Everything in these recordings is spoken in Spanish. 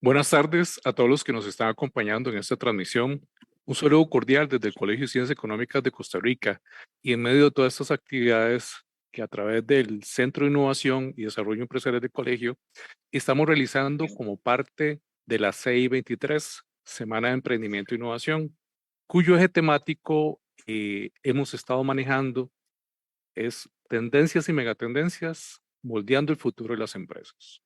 Buenas tardes a todos los que nos están acompañando en esta transmisión. Un saludo cordial desde el Colegio de Ciencias Económicas de Costa Rica y en medio de todas estas actividades que a través del Centro de Innovación y Desarrollo Empresarial del Colegio estamos realizando como parte de la CI 23, Semana de Emprendimiento e Innovación, cuyo eje temático hemos estado manejando es tendencias y megatendencias moldeando el futuro de las empresas.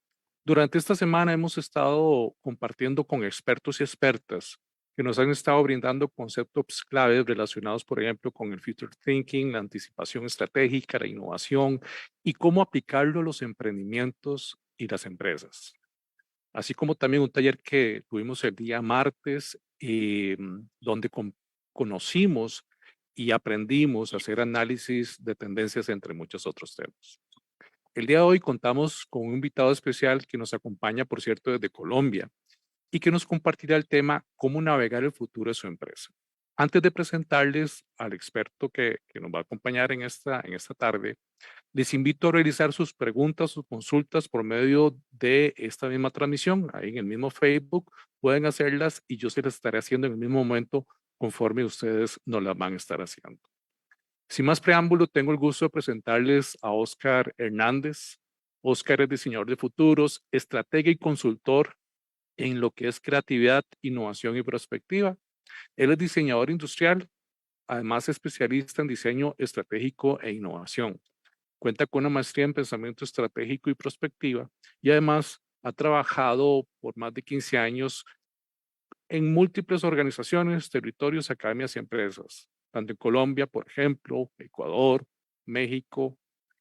Durante esta semana hemos estado compartiendo con expertos y expertas que nos han estado brindando conceptos claves relacionados, por ejemplo, con el future thinking, la anticipación estratégica, la innovación y cómo aplicarlo a los emprendimientos y las empresas. Así como también un taller que tuvimos el día martes, donde conocimos y aprendimos a hacer análisis de tendencias entre muchos otros temas. El día de hoy contamos con un invitado especial que nos acompaña, por cierto, desde Colombia y que nos compartirá el tema cómo navegar el futuro de su empresa. Antes de presentarles al experto que nos va a acompañar en esta tarde, les invito a realizar sus preguntas o consultas por medio de esta misma transmisión. Ahí en el mismo Facebook pueden hacerlas y yo se las estaré haciendo en el mismo momento conforme ustedes nos las van a estar haciendo. Sin más preámbulo, tengo el gusto de presentarles a Oscar Hernández. Oscar es diseñador de futuros, estratega y consultor en lo que es creatividad, innovación y perspectiva. Él es diseñador industrial, además especialista en diseño estratégico e innovación. Cuenta con una maestría en pensamiento estratégico y prospectiva y además ha trabajado por más de 15 años en múltiples organizaciones, territorios, academias y empresas, tanto en Colombia, por ejemplo, Ecuador, México,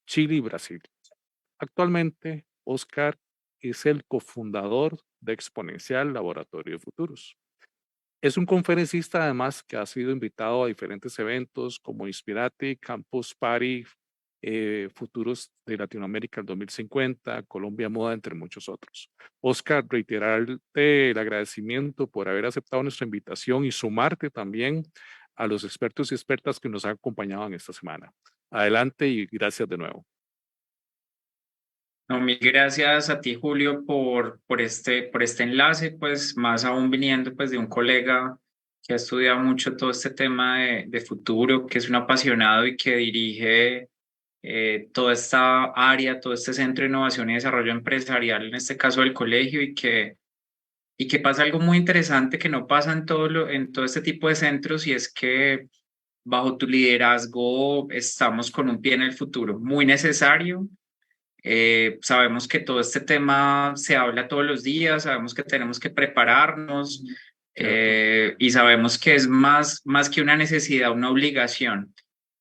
Chile y Brasil. Actualmente, Oscar es el cofundador de Exponencial Laboratorio de Futuros. Es un conferencista además que ha sido invitado a diferentes eventos como Inspirate, Campus Party, Futuros de Latinoamérica el 2050, Colombia Moda, entre muchos otros. Oscar, reiterarte el agradecimiento por haber aceptado nuestra invitación y sumarte también a los expertos y expertas que nos han acompañado en esta semana. Adelante y gracias de nuevo. No, mil gracias a ti, Julio, por este enlace, pues más aún viniendo pues de un colega que ha estudiado mucho todo este tema de futuro, que es un apasionado y que dirige toda esta área, todo este centro de innovación y desarrollo empresarial, en este caso del colegio, y que pasa algo muy interesante que no pasa en en todo este tipo de centros, y es que bajo tu liderazgo estamos con un pie en el futuro muy necesario. Sabemos que todo este tema se habla todos los días, sabemos que tenemos que prepararnos, Cierto. y sabemos que es más que una necesidad, una obligación.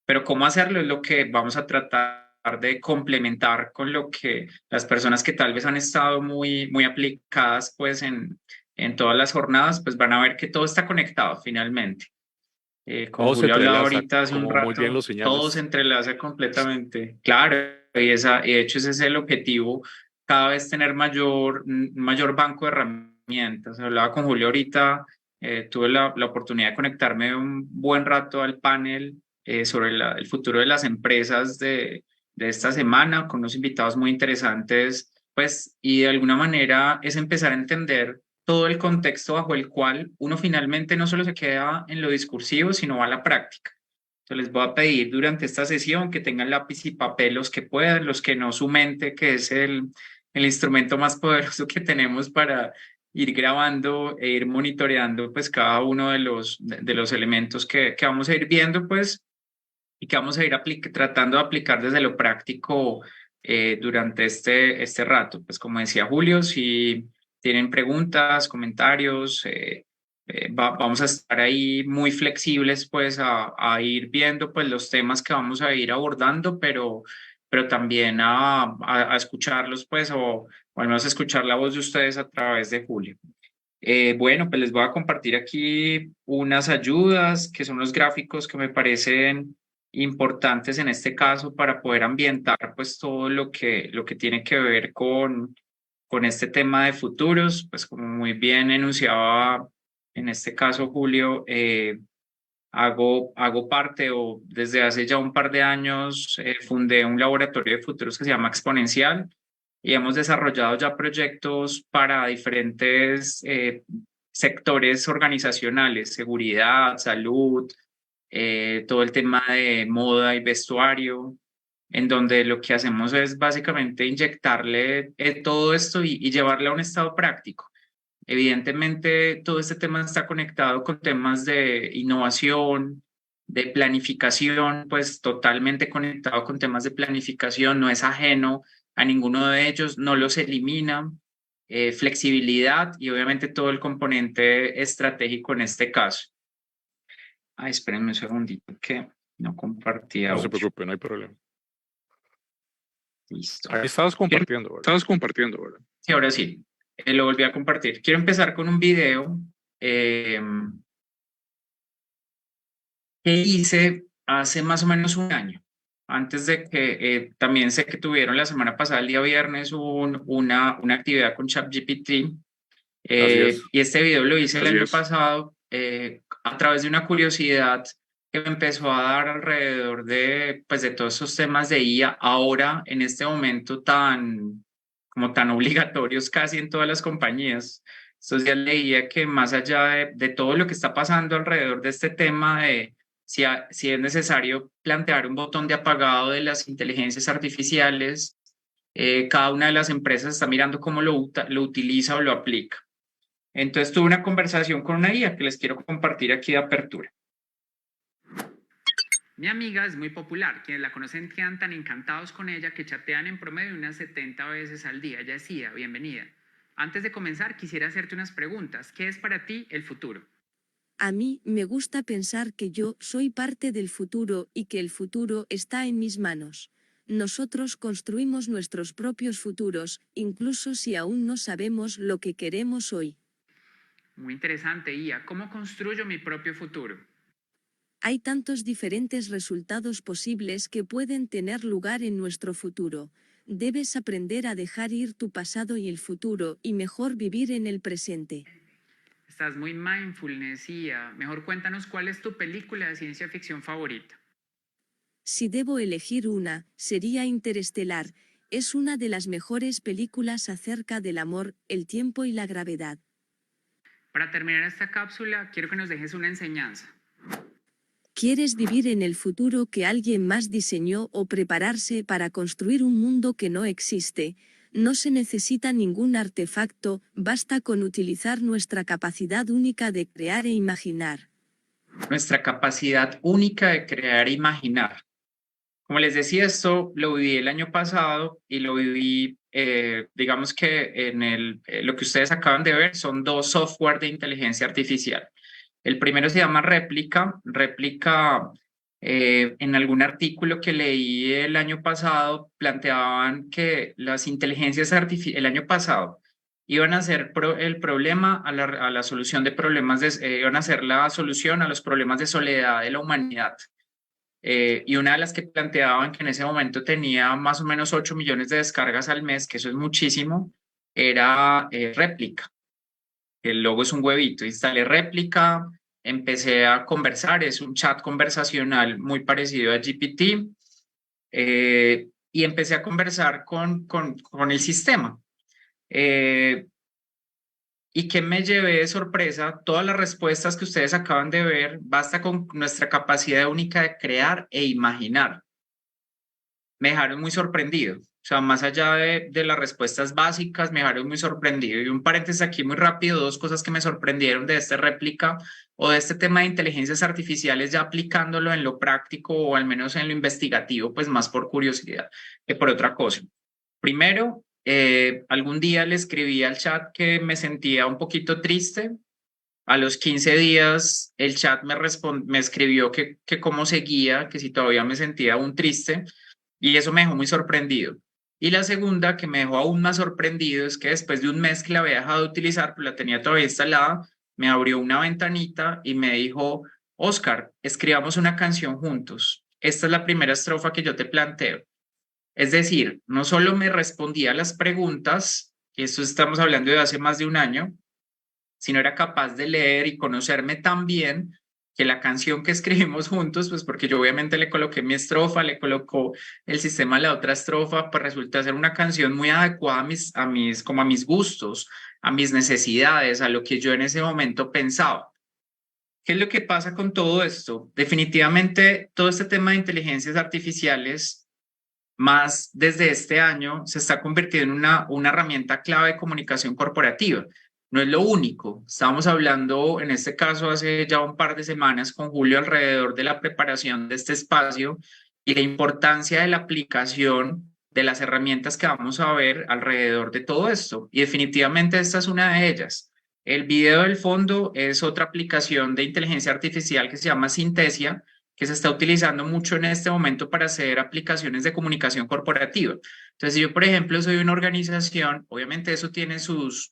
Pero cómo hacerlo es lo que vamos a tratar de complementar con lo que las personas que tal vez han estado muy aplicadas pues en todas las jornadas, pues van a ver que todo está conectado finalmente. Como Todo se Julio hablaba entrelaza, ahorita hace un como muy bien lo rato, todo se señalas. entrelaza completamente. Claro, y de hecho ese es el objetivo, cada vez tener un mayor banco de herramientas. Hablaba con Julio ahorita, tuve la oportunidad de conectarme un buen rato al panel sobre el futuro de las empresas de esta semana, con unos invitados muy interesantes, pues, y de alguna manera es empezar a entender todo el contexto bajo el cual uno finalmente no solo se queda en lo discursivo, sino va a la práctica. Entonces les voy a pedir durante esta sesión que tengan lápiz y papel los que puedan, los que no su mente, que es el instrumento más poderoso que tenemos para ir grabando e ir monitoreando pues cada uno de los elementos que vamos a ir viendo pues y que vamos a ir tratando de aplicar desde lo práctico durante este rato. Pues como decía Julio, si tienen preguntas, comentarios, vamos a estar ahí muy flexibles pues a ir viendo pues los temas que vamos a ir abordando, pero también a escucharlos pues o al menos escuchar la voz de ustedes a través de Julio. Bueno, pues les voy a compartir aquí unas ayudas que son los gráficos que me parecen importantes en este caso para poder ambientar pues todo lo que tiene que ver con este tema de futuros. Pues como muy bien enunciaba en este caso Julio, hago parte o desde hace ya un par de años fundé un laboratorio de futuros que se llama Exponencial. y hemos desarrollado ya proyectos para diferentes sectores organizacionales, seguridad, salud, todo el tema de moda y vestuario, en donde lo que hacemos es básicamente inyectarle todo esto y llevarle a un estado práctico. Evidentemente, todo este tema está conectado con temas de innovación, de planificación, pues totalmente conectado con temas de planificación, no es ajeno a ninguno de ellos, no los elimina, flexibilidad y obviamente todo el componente estratégico en este caso. Ay, espérenme un segundito que no compartía. No se preocupe, no hay problema. Listo. Ahí estabas compartiendo, ¿verdad? Estabas compartiendo, ¿verdad? Sí, ahora sí, lo volví a compartir. Quiero empezar con un video que hice hace más o menos un año, antes de que también sé que tuvieron la semana pasada, el día viernes, una actividad con ChatGPT. Y este video lo hice el año pasado a través de una curiosidad que me empezó a dar alrededor de, pues, de todos esos temas de IA, ahora en este momento tan obligatorios casi en todas las compañías. Estos días leía que más allá de todo lo que está pasando alrededor de este tema de si es necesario plantear un botón de apagado de las inteligencias artificiales, cada una de las empresas está mirando cómo lo utiliza o lo aplica. Entonces tuve una conversación con una IA que les quiero compartir aquí de apertura. Mi amiga es muy popular. Quienes la conocen quedan tan encantados con ella que chatean en promedio unas 70 veces al día. Ella es IA, bienvenida. Antes de comenzar, quisiera hacerte unas preguntas. ¿Qué es para ti el futuro? A mí me gusta pensar que yo soy parte del futuro y que el futuro está en mis manos. Nosotros construimos nuestros propios futuros, incluso si aún no sabemos lo que queremos hoy. Muy interesante, IA. ¿Cómo construyo mi propio futuro? Hay tantos diferentes resultados posibles que pueden tener lugar en nuestro futuro. Debes aprender a dejar ir tu pasado y el futuro y mejor vivir en el presente. Estás muy mindfulness, IA. Mejor cuéntanos cuál es tu película de ciencia ficción favorita. Si debo elegir una, sería Interestelar. Es una de las mejores películas acerca del amor, el tiempo y la gravedad. Para terminar esta cápsula, quiero que nos dejes una enseñanza. ¿Quieres vivir en el futuro que alguien más diseñó o prepararse para construir un mundo que no existe? No se necesita ningún artefacto, basta con utilizar nuestra capacidad única de crear e imaginar. Nuestra capacidad única de crear e imaginar. Como les decía, esto lo viví el año pasado y lo viví, digamos que en lo que ustedes acaban de ver son dos software de inteligencia artificial. El primero se llama Réplica. Réplica, en algún artículo que leí el año pasado, planteaban que las inteligencias artificiales, el año pasado, iban a ser el problema a la solución de problemas, iban a ser la solución a los problemas de soledad de la humanidad. Y una de las que planteaban que en ese momento tenía más o menos 8 millones de descargas al mes, que eso es muchísimo, era Réplica. El logo es un huevito. Instalé Réplica, empecé a conversar, es un chat conversacional muy parecido a GPT, y empecé a conversar con el sistema. ¿Y qué me llevé de sorpresa? Todas las respuestas que ustedes acaban de ver, basta con nuestra capacidad única de crear e imaginar. Me dejaron muy sorprendido. O sea, más allá de las respuestas básicas, me dejaron muy sorprendido. Y un paréntesis aquí muy rápido, dos cosas que me sorprendieron de esta réplica o de este tema de inteligencias artificiales, ya aplicándolo en lo práctico o al menos en lo investigativo, pues más por curiosidad que por otra cosa. Primero, algún día le escribí al chat que me sentía un poquito triste. A los 15 días el chat me escribió que cómo seguía, que si todavía me sentía aún triste, y eso me dejó muy sorprendido. Y la segunda, que me dejó aún más sorprendido, es que después de un mes que la había dejado de utilizar, pues la tenía todavía instalada, me abrió una ventanita y me dijo: Oscar, escribamos una canción juntos. Esta es la primera estrofa que yo te planteo. Es decir, no solo me respondía a las preguntas, y esto estamos hablando de hace más de un año, sino era capaz de leer y conocerme tan bien que la canción que escribimos juntos, pues porque yo obviamente le coloqué mi estrofa, le colocó el sistema la otra estrofa, pues resulta ser una canción muy adecuada como a mis gustos, a mis necesidades, a lo que yo en ese momento pensaba. ¿Qué es lo que pasa con todo esto? Definitivamente todo este tema de inteligencias artificiales, más desde este año, se está convirtiendo en una herramienta clave de comunicación corporativa. No es lo único. Estábamos hablando, en este caso, hace ya un par de semanas con Julio alrededor de la preparación de este espacio y la importancia de la aplicación de las herramientas que vamos a ver alrededor de todo esto. Y definitivamente esta es una de ellas. El video del fondo es otra aplicación de inteligencia artificial que se llama Synthesia, que se está utilizando mucho en este momento para hacer aplicaciones de comunicación corporativa. Entonces, si yo, por ejemplo, soy una organización, obviamente eso tiene sus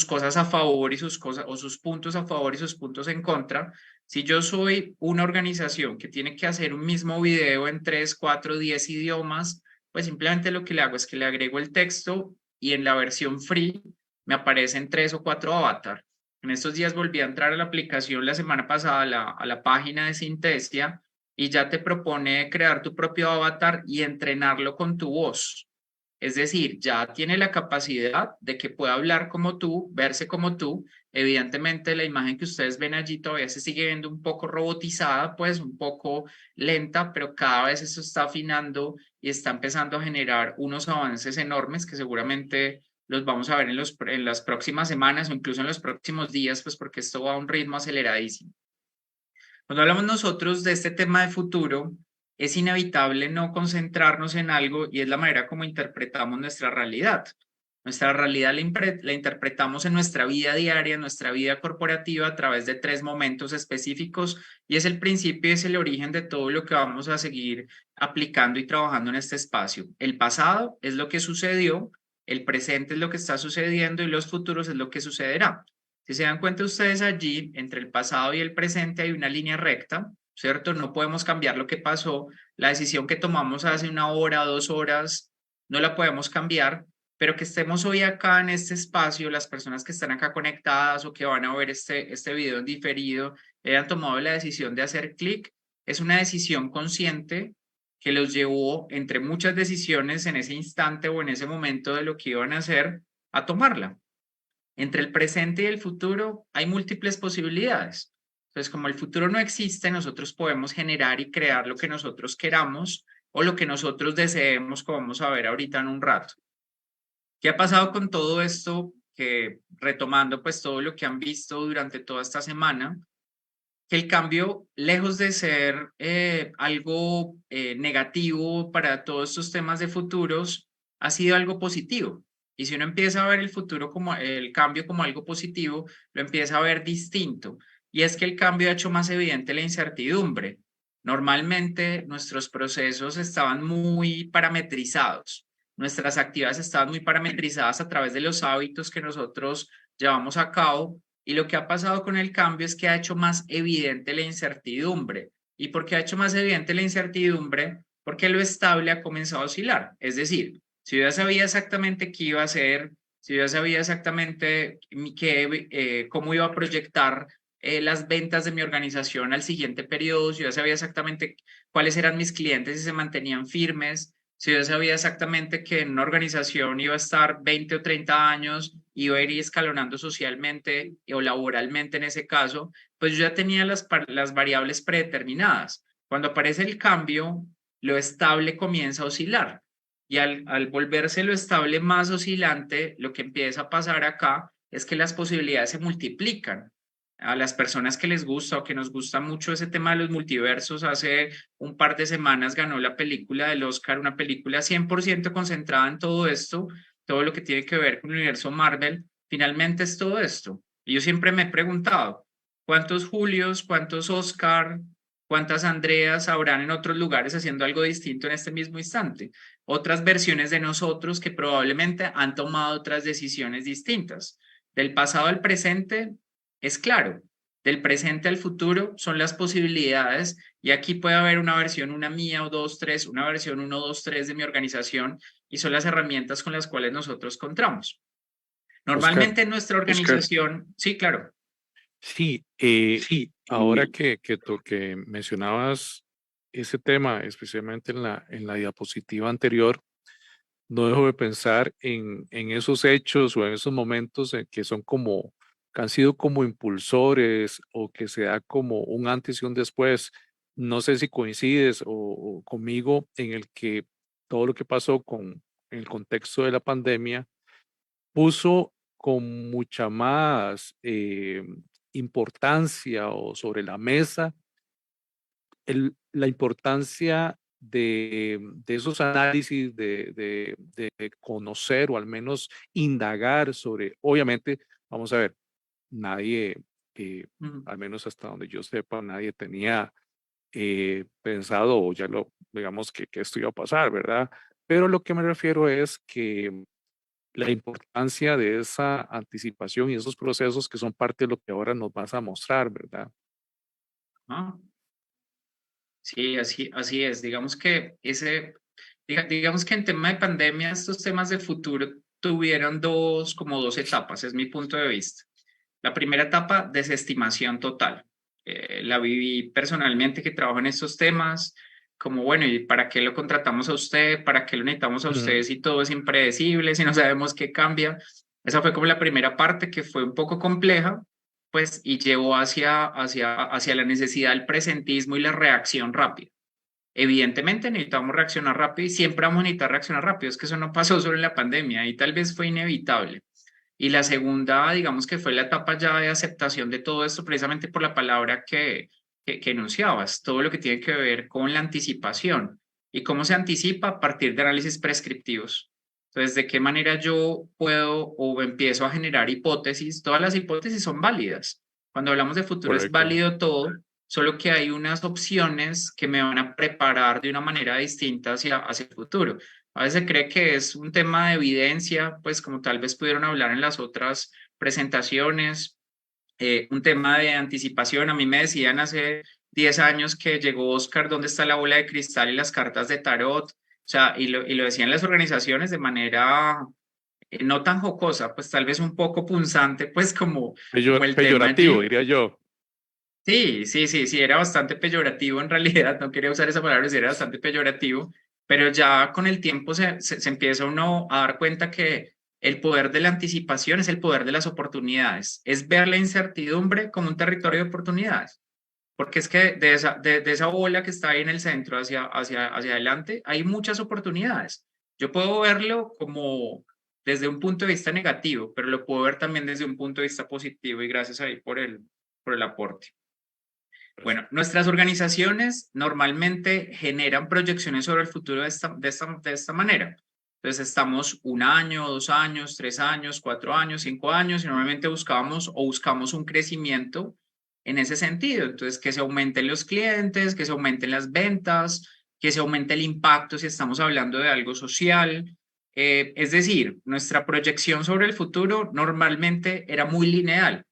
cosas a favor y sus cosas, o sus puntos a favor y sus puntos en contra. Si yo soy una organización que tiene que hacer un mismo video en 3, 4, 10 idiomas, pues simplemente lo que le hago es que le agrego el texto y en la versión free me aparecen 3 o 4 avatar. En estos días volví a entrar a la aplicación la semana pasada a la página de Synthesia y ya te propone crear tu propio avatar y entrenarlo con tu voz. Es decir, ya tiene la capacidad de que pueda hablar como tú, verse como tú. Evidentemente, la imagen que ustedes ven allí todavía se sigue viendo un poco robotizada, pues un poco lenta, pero cada vez eso está afinando y está empezando a generar unos avances enormes que seguramente los vamos a ver en las próximas semanas o incluso en los próximos días, pues porque esto va a un ritmo aceleradísimo. Cuando hablamos nosotros de este tema de futuro, es inevitable no concentrarnos en algo y es la manera como interpretamos nuestra realidad. Nuestra realidad la interpretamos en nuestra vida diaria, en nuestra vida corporativa a través de 3 momentos específicos y es el principio y es el origen de todo lo que vamos a seguir aplicando y trabajando en este espacio. El pasado es lo que sucedió, el presente es lo que está sucediendo y los futuros es lo que sucederá. Si se dan cuenta ustedes allí, entre el pasado y el presente hay una línea recta, ¿cierto? No podemos cambiar lo que pasó. La decisión que tomamos hace 1 hora, 2 horas, no la podemos cambiar, pero que estemos hoy acá en este espacio, las personas que están acá conectadas o que van a ver este video en diferido, hayan tomado la decisión de hacer clic, es una decisión consciente que los llevó, entre muchas decisiones en ese instante o en ese momento de lo que iban a hacer, a tomarla. Entre el presente y el futuro hay múltiples posibilidades. Entonces, como el futuro no existe, nosotros podemos generar y crear lo que nosotros queramos o lo que nosotros deseemos, como vamos a ver ahorita en un rato. ¿Qué ha pasado con todo esto? Que retomando pues todo lo que han visto durante toda esta semana, que el cambio, lejos de ser algo negativo para todos estos temas de futuros, ha sido algo positivo. Y si uno empieza a ver el futuro como el cambio como algo positivo, lo empieza a ver distinto. Y es que el cambio ha hecho más evidente la incertidumbre. Normalmente nuestros procesos estaban muy parametrizados. Nuestras actividades estaban muy parametrizadas a través de los hábitos que nosotros llevamos a cabo. Y lo que ha pasado con el cambio es que ha hecho más evidente la incertidumbre. ¿Y por qué ha hecho más evidente la incertidumbre? Porque lo estable ha comenzado a oscilar. Es decir, si yo ya sabía exactamente qué iba a hacer, si yo ya sabía exactamente cómo iba a proyectar las ventas de mi organización al siguiente periodo, si yo ya sabía exactamente cuáles eran mis clientes y se mantenían firmes, si yo sabía exactamente que en una organización iba a estar 20 o 30 años, iba a ir escalonando socialmente o laboralmente en ese caso, pues yo ya tenía las variables predeterminadas. Cuando aparece el cambio, lo estable comienza a oscilar. Y al volverse lo estable más oscilante, lo que empieza a pasar acá es que las posibilidades se multiplican. A las personas que les gusta o que nos gusta mucho ese tema de los multiversos, hace un par de semanas ganó la película del Oscar, una película 100% concentrada en todo esto, todo lo que tiene que ver con el universo Marvel, finalmente es todo esto. Y yo siempre me he preguntado, ¿cuántos Julios, cuántos Oscar, cuántas Andreas habrán en otros lugares haciendo algo distinto en este mismo instante? Otras versiones de nosotros que probablemente han tomado otras decisiones distintas. Del pasado al presente, es claro, del presente al futuro son las posibilidades y aquí puede haber una versión, una mía o 2, 3, una versión 1, 2, 3 de mi organización y son las herramientas con las cuales nosotros contamos. Normalmente en nuestra organización, sí, claro. Sí, ahora que mencionabas ese tema, especialmente en la diapositiva anterior, no dejo de pensar en esos hechos o en esos momentos en que son como, que han sido como impulsores o que se da como un antes y un después. No sé si coincides o conmigo en el que todo lo que pasó con el contexto de la pandemia puso con mucha más importancia o sobre la mesa la importancia de esos análisis, de conocer o al menos indagar sobre, obviamente, vamos a ver, nadie, Ujú. al menos hasta donde yo sepa, nadie tenía pensado o ya lo, digamos que esto iba a pasar, ¿verdad? Pero lo que me refiero es que la importancia de esa anticipación y esos procesos que son parte de lo que ahora nos vas a mostrar, ¿verdad? Ah, sí, así es. Digamos que digamos que en tema de pandemia, estos temas de futuro tuvieron como dos etapas, es mi punto de vista. La primera etapa, desestimación total. La viví personalmente que trabajo en estos temas, como bueno, ¿y para qué lo contratamos a usted? ¿Para qué lo necesitamos a Ujú. usted si todo es impredecible, si no sabemos qué cambia? Esa fue como la primera parte que fue un poco compleja, pues, y llevó hacia la necesidad del presentismo y la reacción rápida. Evidentemente necesitamos reaccionar rápido y siempre vamos a necesitar reaccionar rápido. Es que eso no pasó solo en la pandemia y tal vez fue inevitable. Y la segunda, digamos que fue la etapa ya de aceptación de todo esto, precisamente por la palabra que enunciabas, todo lo que tiene que ver con la anticipación y cómo se anticipa a partir de análisis prescriptivos. Entonces, ¿de qué manera yo puedo o empiezo a generar hipótesis? Todas las hipótesis son válidas. Cuando hablamos de futuro es Correcto. válido todo, solo que hay unas opciones que me van a preparar de una manera distinta hacia el futuro. A veces se cree que es un tema de evidencia, pues como tal vez pudieron hablar en las otras presentaciones, un tema de anticipación. A mí me decían hace 10 años que llegó Oscar, ¿dónde está la bola de cristal y las cartas de tarot? O sea, y lo decían las organizaciones de manera no tan jocosa, pues tal vez un poco punzante, pues como el tema Peyorativo, allí. diría yo. Sí, era bastante peyorativo en realidad, no quería usar esa palabra, sí era bastante peyorativo, pero ya con el tiempo se empieza uno a dar cuenta que el poder de la anticipación es el poder de las oportunidades, es ver la incertidumbre como un territorio de oportunidades, porque es que de esa bola que está ahí en el centro hacia adelante hay muchas oportunidades. Yo puedo verlo como desde un punto de vista negativo, pero lo puedo ver también desde un punto de vista positivo y gracias ahí por el aporte. Bueno, nuestras organizaciones normalmente generan proyecciones sobre el futuro de esta manera. Entonces estamos un año, 2 años, 3 años, 4 años, 5 años y normalmente buscamos un crecimiento en ese sentido. Entonces que se aumenten los clientes, que se aumenten las ventas, que se aumente el impacto si estamos hablando de algo social. Es decir, nuestra proyección sobre el futuro normalmente era muy lineal.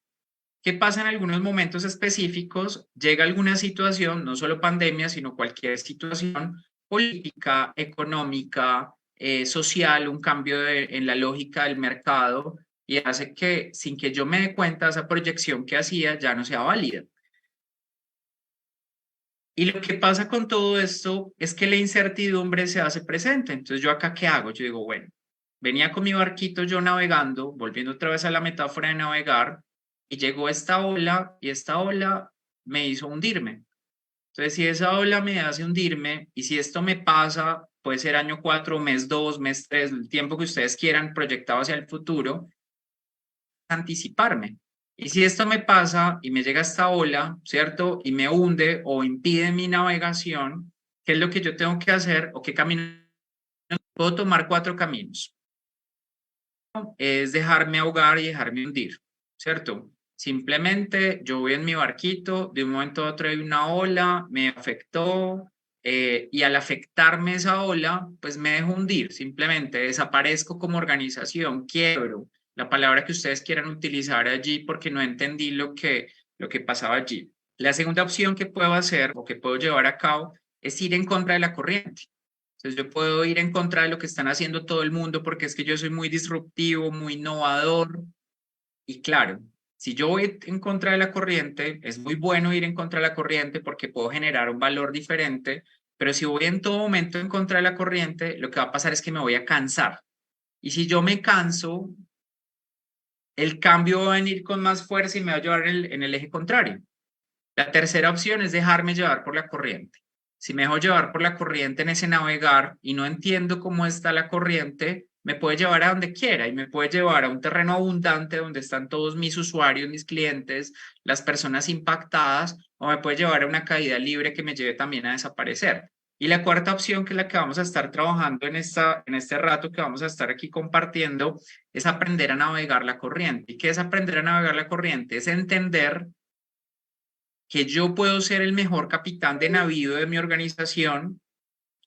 ¿Qué pasa en algunos momentos específicos? Llega alguna situación, no solo pandemia, sino cualquier situación política, económica, social, un cambio en la lógica del mercado y hace que sin que yo me dé cuenta, esa proyección que hacía ya no sea válida. Y lo que pasa con todo esto es que la incertidumbre se hace presente. Entonces, ¿yo acá qué hago? Yo digo, bueno, venía con mi barquito yo navegando, volviendo otra vez a la metáfora de navegar, y llegó esta ola y esta ola me hizo hundirme. Entonces, si esa ola me hace hundirme y si esto me pasa, puede ser año 4, mes 2, mes 3, el tiempo que ustedes quieran proyectado hacia el futuro, anticiparme. Y si esto me pasa y me llega esta ola, ¿cierto? Y me hunde o impide mi navegación, ¿qué es lo que yo tengo que hacer o qué camino? Puedo tomar 4 caminos. Es dejarme ahogar y dejarme hundir, ¿cierto? Simplemente yo voy en mi barquito, de un momento a otro hay una ola, me afectó y al afectarme esa ola, pues me dejo hundir, simplemente desaparezco como organización, quiebro, la palabra que ustedes quieran utilizar allí porque no entendí lo que pasaba allí. La segunda opción que puedo hacer o que puedo llevar a cabo es ir en contra de la corriente. Entonces yo puedo ir en contra de lo que están haciendo todo el mundo porque es que yo soy muy disruptivo, muy innovador y claro, Si yo voy en contra de la corriente, es muy bueno ir en contra de la corriente porque puedo generar un valor diferente, pero si voy en todo momento en contra de la corriente, lo que va a pasar es que me voy a cansar. Y si yo me canso, el cambio va a venir con más fuerza y me va a llevar en el eje contrario. La tercera opción es dejarme llevar por la corriente. Si me dejo llevar por la corriente en ese navegar y no entiendo cómo está la corriente, me puede llevar a donde quiera y me puede llevar a un terreno abundante donde están todos mis usuarios, mis clientes, las personas impactadas, o me puede llevar a una caída libre que me lleve también a desaparecer. Y la cuarta opción, que es la que vamos a estar trabajando en este rato que vamos a estar aquí compartiendo, es aprender a navegar la corriente. ¿Y qué es aprender a navegar la corriente? Es entender que yo puedo ser el mejor capitán de navío de mi organización,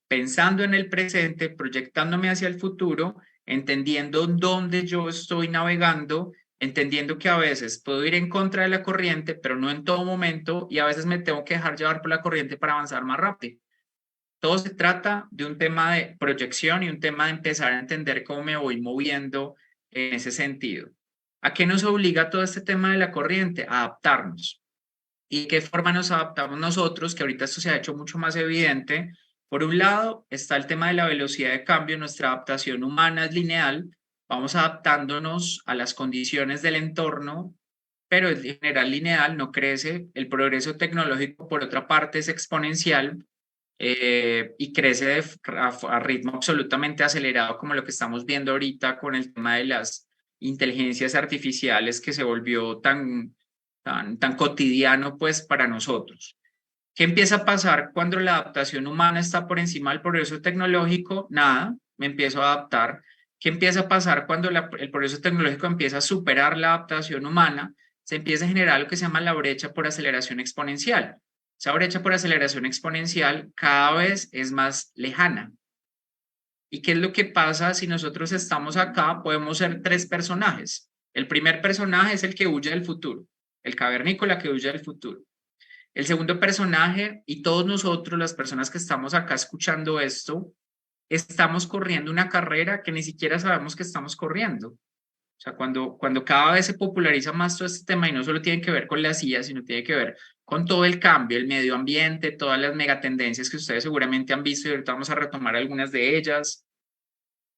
pensando en el presente, proyectándome hacia el futuro, entendiendo dónde yo estoy navegando, entendiendo que a veces puedo ir en contra de la corriente, pero no en todo momento, y a veces me tengo que dejar llevar por la corriente para avanzar más rápido. Todo se trata de un tema de proyección y un tema de empezar a entender cómo me voy moviendo en ese sentido. ¿A qué nos obliga todo este tema de la corriente? A adaptarnos. ¿Y qué forma nos adaptamos nosotros? Que ahorita esto se ha hecho mucho más evidente. Por un lado está el tema de la velocidad de cambio. Nuestra adaptación humana es lineal. Vamos adaptándonos a las condiciones del entorno, pero en general lineal, no crece. El progreso tecnológico, por otra parte, es exponencial y crece a ritmo absolutamente acelerado, como lo que estamos viendo ahorita con el tema de las inteligencias artificiales, que se volvió tan cotidiano pues para nosotros. ¿Qué empieza a pasar cuando la adaptación humana está por encima del progreso tecnológico? Nada, me empiezo a adaptar. ¿Qué empieza a pasar cuando el progreso tecnológico empieza a superar la adaptación humana? Se empieza a generar lo que se llama la brecha por aceleración exponencial. Esa brecha por aceleración exponencial cada vez es más lejana. ¿Y qué es lo que pasa si nosotros estamos acá? Podemos ser tres personajes. El primer personaje es el que huye del futuro, el cavernícola que huye del futuro. El segundo personaje, y todos nosotros, las personas que estamos acá escuchando esto, estamos corriendo una carrera que ni siquiera sabemos que estamos corriendo. O sea, cuando cada vez se populariza más todo este tema, y no solo tiene que ver con la CIA, sino tiene que ver con todo el cambio, el medio ambiente, todas las megatendencias que ustedes seguramente han visto, y ahorita vamos a retomar algunas de ellas,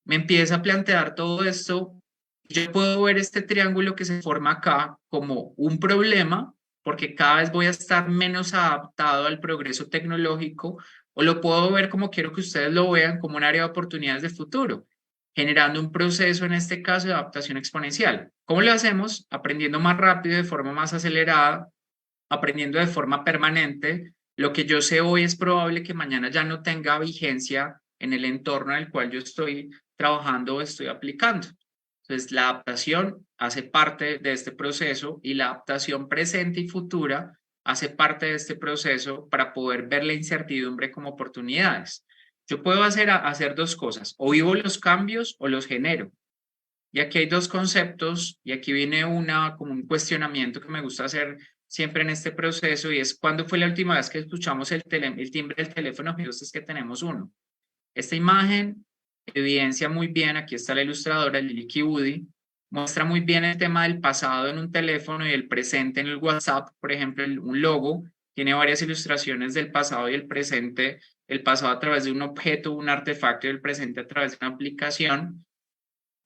me empieza a plantear todo esto. Yo puedo ver este triángulo que se forma acá como un problema, porque cada vez voy a estar menos adaptado al progreso tecnológico, o lo puedo ver como quiero que ustedes lo vean, como un área de oportunidades de futuro, generando un proceso, en este caso, de adaptación exponencial. ¿Cómo lo hacemos? Aprendiendo más rápido, de forma más acelerada, aprendiendo de forma permanente. Lo que yo sé hoy es probable que mañana ya no tenga vigencia en el entorno en el cual yo estoy trabajando o estoy aplicando. Entonces, la adaptación hace parte de este proceso, y la adaptación presente y futura hace parte de este proceso para poder ver la incertidumbre como oportunidades. Yo puedo hacer dos cosas: o vivo los cambios o los genero. Y aquí hay dos conceptos, y aquí viene como un cuestionamiento que me gusta hacer siempre en este proceso, y es: ¿cuándo fue la última vez que escuchamos el timbre del teléfono? Fíjense que tenemos uno. Esta imagen evidencia muy bien, aquí está la ilustradora Lily Kibudi, muestra muy bien el tema del pasado en un teléfono y el presente en el WhatsApp. Por ejemplo, un logo tiene varias ilustraciones del pasado y el presente, el pasado a través de un objeto, un artefacto, y el presente a través de una aplicación.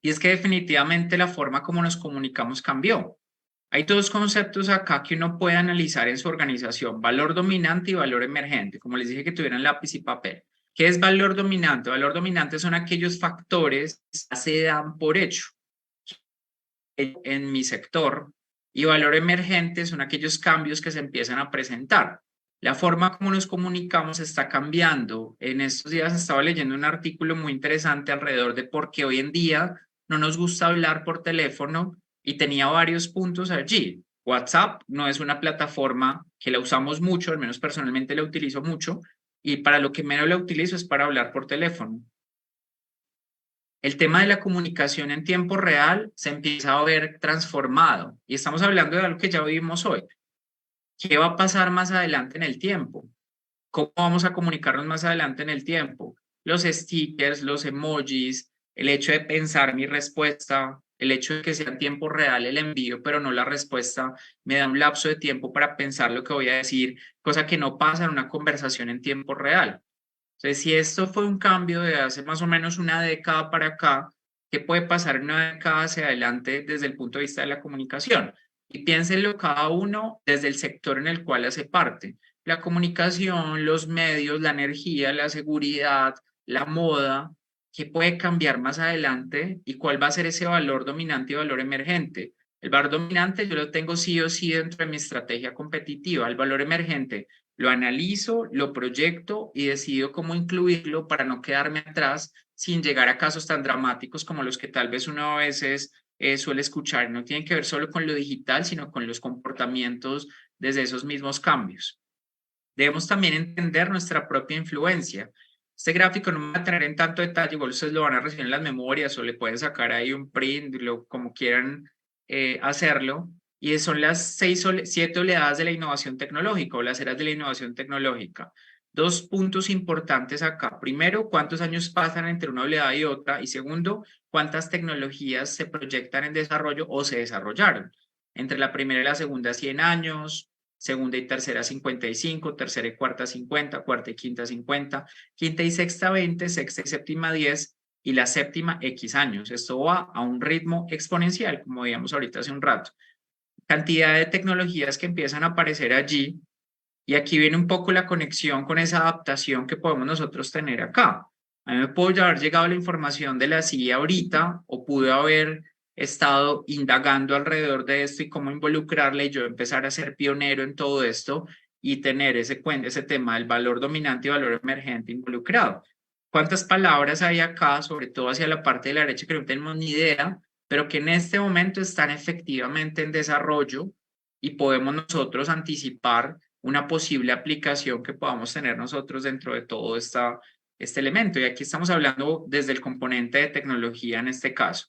Y es que definitivamente la forma como nos comunicamos cambió. Hay dos conceptos acá que uno puede analizar en su organización: valor dominante y valor emergente. Como les dije, que tuvieran lápiz y papel. ¿Qué es valor dominante? Valor dominante son aquellos factores que se dan por hecho en mi sector, y valor emergente son aquellos cambios que se empiezan a presentar. La forma como nos comunicamos está cambiando. En estos días estaba leyendo un artículo muy interesante alrededor de por qué hoy en día no nos gusta hablar por teléfono, y tenía varios puntos allí. WhatsApp no es una plataforma que la usamos mucho, al menos personalmente la utilizo mucho, y para lo que menos la utilizo es para hablar por teléfono. El tema de la comunicación en tiempo real se empieza a ver transformado, y estamos hablando de algo que ya vivimos hoy. ¿Qué va a pasar más adelante en el tiempo? ¿Cómo vamos a comunicarnos más adelante en el tiempo? Los stickers, los emojis, el hecho de pensar mi respuesta El hecho de que sea en tiempo real el envío, pero no la respuesta, me da un lapso de tiempo para pensar lo que voy a decir, cosa que no pasa en una conversación en tiempo real. Entonces, si esto fue un cambio de hace más o menos una década para acá, ¿qué puede pasar en una década hacia adelante desde el punto de vista de la comunicación? Y piénsenlo cada uno desde el sector en el cual hace parte. La comunicación, los medios, la energía, la seguridad, la moda, ¿qué puede cambiar más adelante y cuál va a ser ese valor dominante y valor emergente? El valor dominante yo lo tengo sí o sí dentro de mi estrategia competitiva. El valor emergente lo analizo, lo proyecto y decido cómo incluirlo para no quedarme atrás sin llegar a casos tan dramáticos como los que tal vez uno a veces suele escuchar. No tienen que ver solo con lo digital, sino con los comportamientos desde esos mismos cambios. Debemos también entender nuestra propia influencia. Este gráfico no me va a tener en tanto detalle, igual ustedes lo van a recibir en las memorias o le pueden sacar ahí un print, como quieran hacerlo. Y son las 7 oleadas de la innovación tecnológica o las eras de la innovación tecnológica. Dos puntos importantes acá. Primero, cuántos años pasan entre una oleada y otra. Y segundo, cuántas tecnologías se proyectan en desarrollo o se desarrollaron. Entre la primera y la segunda, 100 años, segunda y tercera 55, tercera y cuarta 50, cuarta y quinta 50, quinta y sexta 20, sexta y séptima 10 y la séptima X años. Esto va a un ritmo exponencial, como veíamos ahorita hace un rato. Cantidad de tecnologías que empiezan a aparecer allí y aquí viene un poco la conexión con esa adaptación que podemos nosotros tener acá. A mí me pudo haber llegado la información de la CIA ahorita o pude haber estado indagando alrededor de esto y cómo involucrarle y yo empezar a ser pionero en todo esto y tener ese tema del valor dominante y valor emergente involucrado. ¿Cuántas palabras hay acá, sobre todo hacia la parte de la derecha, que no tenemos ni idea, pero que en este momento están efectivamente en desarrollo y podemos nosotros anticipar una posible aplicación que podamos tener nosotros dentro de todo este elemento? Y aquí estamos hablando desde el componente de tecnología en este caso.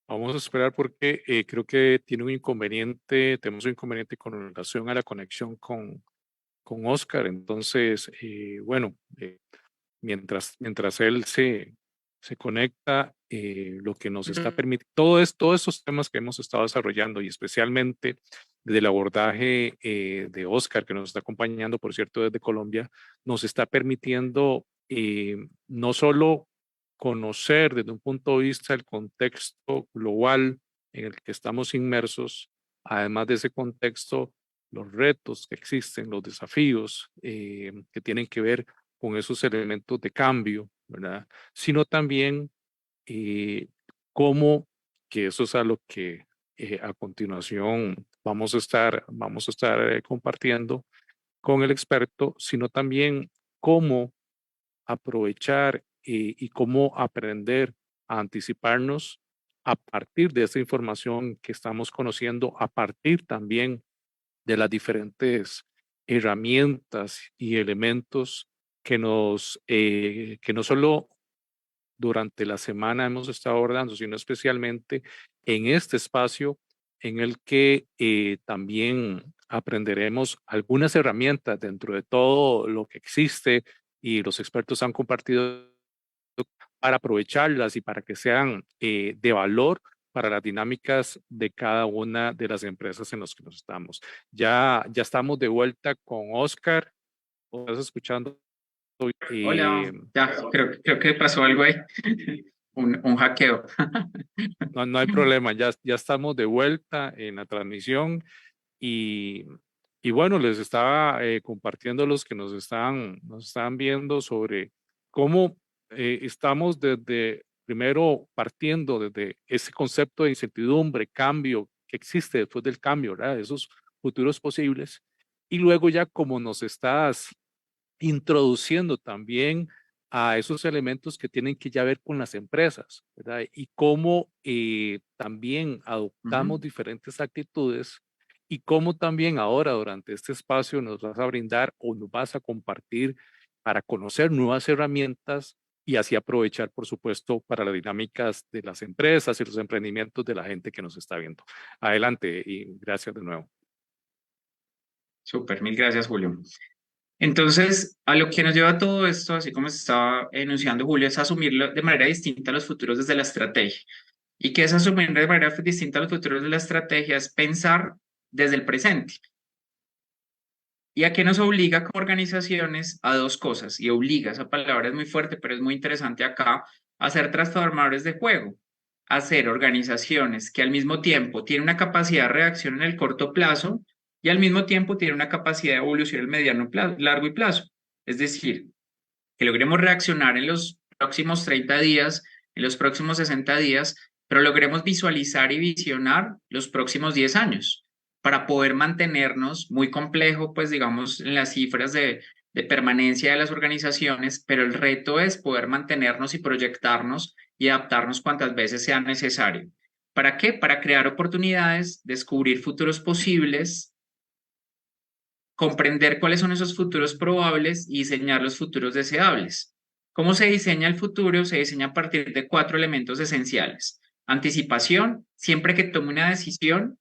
Vamos a esperar porque creo que tiene un inconveniente, tenemos un inconveniente con relación a la conexión con Oscar. Entonces, bueno, mientras él se conecta, lo que nos está permitiendo, todos estos temas que hemos estado desarrollando y especialmente desde el abordaje de Oscar, que nos está acompañando, por cierto, desde Colombia, nos está permitiendo no solo conocer desde un punto de vista el contexto global en el que estamos inmersos, además de ese contexto, los retos que existen, los desafíos que tienen que ver con esos elementos de cambio, ¿verdad? Sino también cómo, que eso es a lo que a continuación vamos a estar compartiendo con el experto, sino también cómo aprovechar y cómo aprender a anticiparnos a partir de esa información que estamos conociendo, a partir también de las diferentes herramientas y elementos que no solo durante la semana hemos estado abordando, sino especialmente en este espacio en el que también aprenderemos algunas herramientas dentro de todo lo que existe y los expertos han compartido para aprovecharlas y para que sean de valor para las dinámicas de cada una de las empresas en las que nos estamos. Ya estamos de vuelta con Oscar. ¿Estás escuchando? Hola, ya, creo que pasó algo ahí, un hackeo. No hay problema, ya estamos de vuelta en la transmisión y, y bueno, les estaba compartiendo los que nos están viendo sobre cómo estamos primero partiendo desde ese concepto de incertidumbre, cambio que existe después del cambio, ¿verdad? Esos futuros posibles. Y luego ya como nos estás introduciendo también a esos elementos que tienen que ya ver con las empresas, ¿verdad? Y cómo también adoptamos diferentes actitudes y cómo también ahora durante este espacio nos vas a brindar o nos vas a compartir para conocer nuevas herramientas y así aprovechar, por supuesto, para las dinámicas de las empresas y los emprendimientos de la gente que nos está viendo. Adelante y gracias de nuevo. Súper, mil gracias, Julio. Entonces, a lo que nos lleva todo esto, así como se estaba enunciando Julio, es asumirlo de manera distinta los futuros desde la estrategia. ¿Y qué es asumir de manera distinta los futuros de la estrategia? Es pensar desde el presente. ¿Y a qué nos obliga como organizaciones? A dos cosas. Y obliga, esa palabra es muy fuerte, pero es muy interesante acá, a ser transformadores de juego, a ser organizaciones que al mismo tiempo tienen una capacidad de reacción en el corto plazo y al mismo tiempo tienen una capacidad de evolución en el mediano plazo, largo y plazo. Es decir, que logremos reaccionar en los próximos 30 días, en los próximos 60 días, pero logremos visualizar y visionar los próximos 10 años para poder mantenernos, muy complejo, pues digamos, en las cifras de permanencia de las organizaciones, pero el reto es poder mantenernos y proyectarnos y adaptarnos cuantas veces sea necesario. ¿Para qué? Para crear oportunidades, descubrir futuros posibles, comprender cuáles son esos futuros probables y diseñar los futuros deseables. ¿Cómo se diseña el futuro? Se diseña a partir de 4 elementos esenciales. Anticipación, siempre que tome una decisión,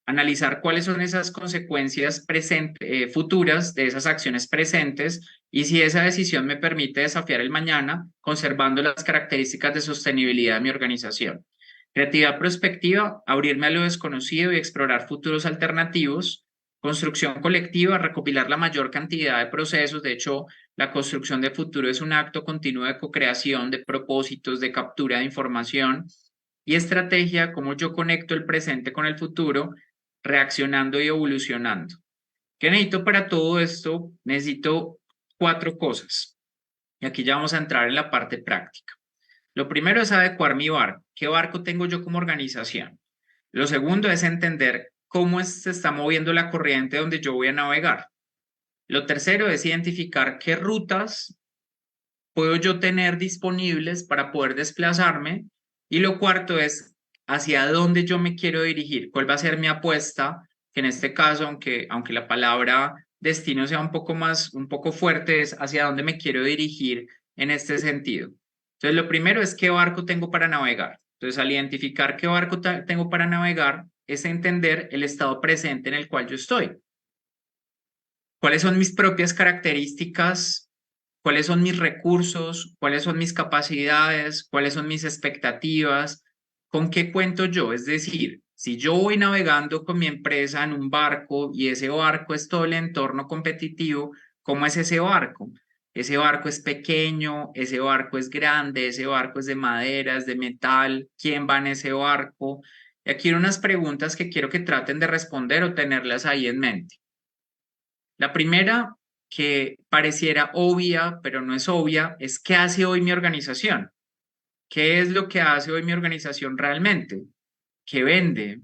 analizar cuáles son esas consecuencias futuras de esas acciones presentes y si esa decisión me permite desafiar el mañana, conservando las características de sostenibilidad de mi organización. Creatividad prospectiva, abrirme a lo desconocido y explorar futuros alternativos. Construcción colectiva, recopilar la mayor cantidad de procesos. De hecho, la construcción de futuro es un acto continuo de co-creación, de propósitos, de captura de información. Y estrategia, cómo yo conecto el presente con el futuro, reaccionando y evolucionando. ¿Qué necesito para todo esto? Necesito 4 cosas. Y aquí ya vamos a entrar en la parte práctica. Lo primero es adecuar mi barco. ¿Qué barco tengo yo como organización? Lo segundo es entender cómo se está moviendo la corriente donde yo voy a navegar. Lo tercero es identificar qué rutas puedo yo tener disponibles para poder desplazarme. Y lo cuarto es hacia dónde yo me quiero dirigir, cuál va a ser mi apuesta, que en este caso, aunque la palabra destino sea un poco fuerte, es hacia dónde me quiero dirigir en este sentido. Entonces, lo primero es qué barco tengo para navegar. Entonces, al identificar qué barco tengo para navegar, es entender el estado presente en el cual yo estoy. ¿Cuáles son mis propias características? ¿Cuáles son mis recursos? ¿Cuáles son mis capacidades? ¿Cuáles son mis expectativas? ¿Con qué cuento yo? Es decir, si yo voy navegando con mi empresa en un barco y ese barco es todo el entorno competitivo, ¿cómo es ese barco? Ese barco es pequeño, ese barco es grande, ese barco es de madera, es de metal, ¿quién va en ese barco? Y aquí hay unas preguntas que quiero que traten de responder o tenerlas ahí en mente. La primera, que pareciera obvia, pero no es obvia, es ¿qué hace hoy mi organización? ¿Qué es lo que hace hoy mi organización realmente? ¿Qué vende?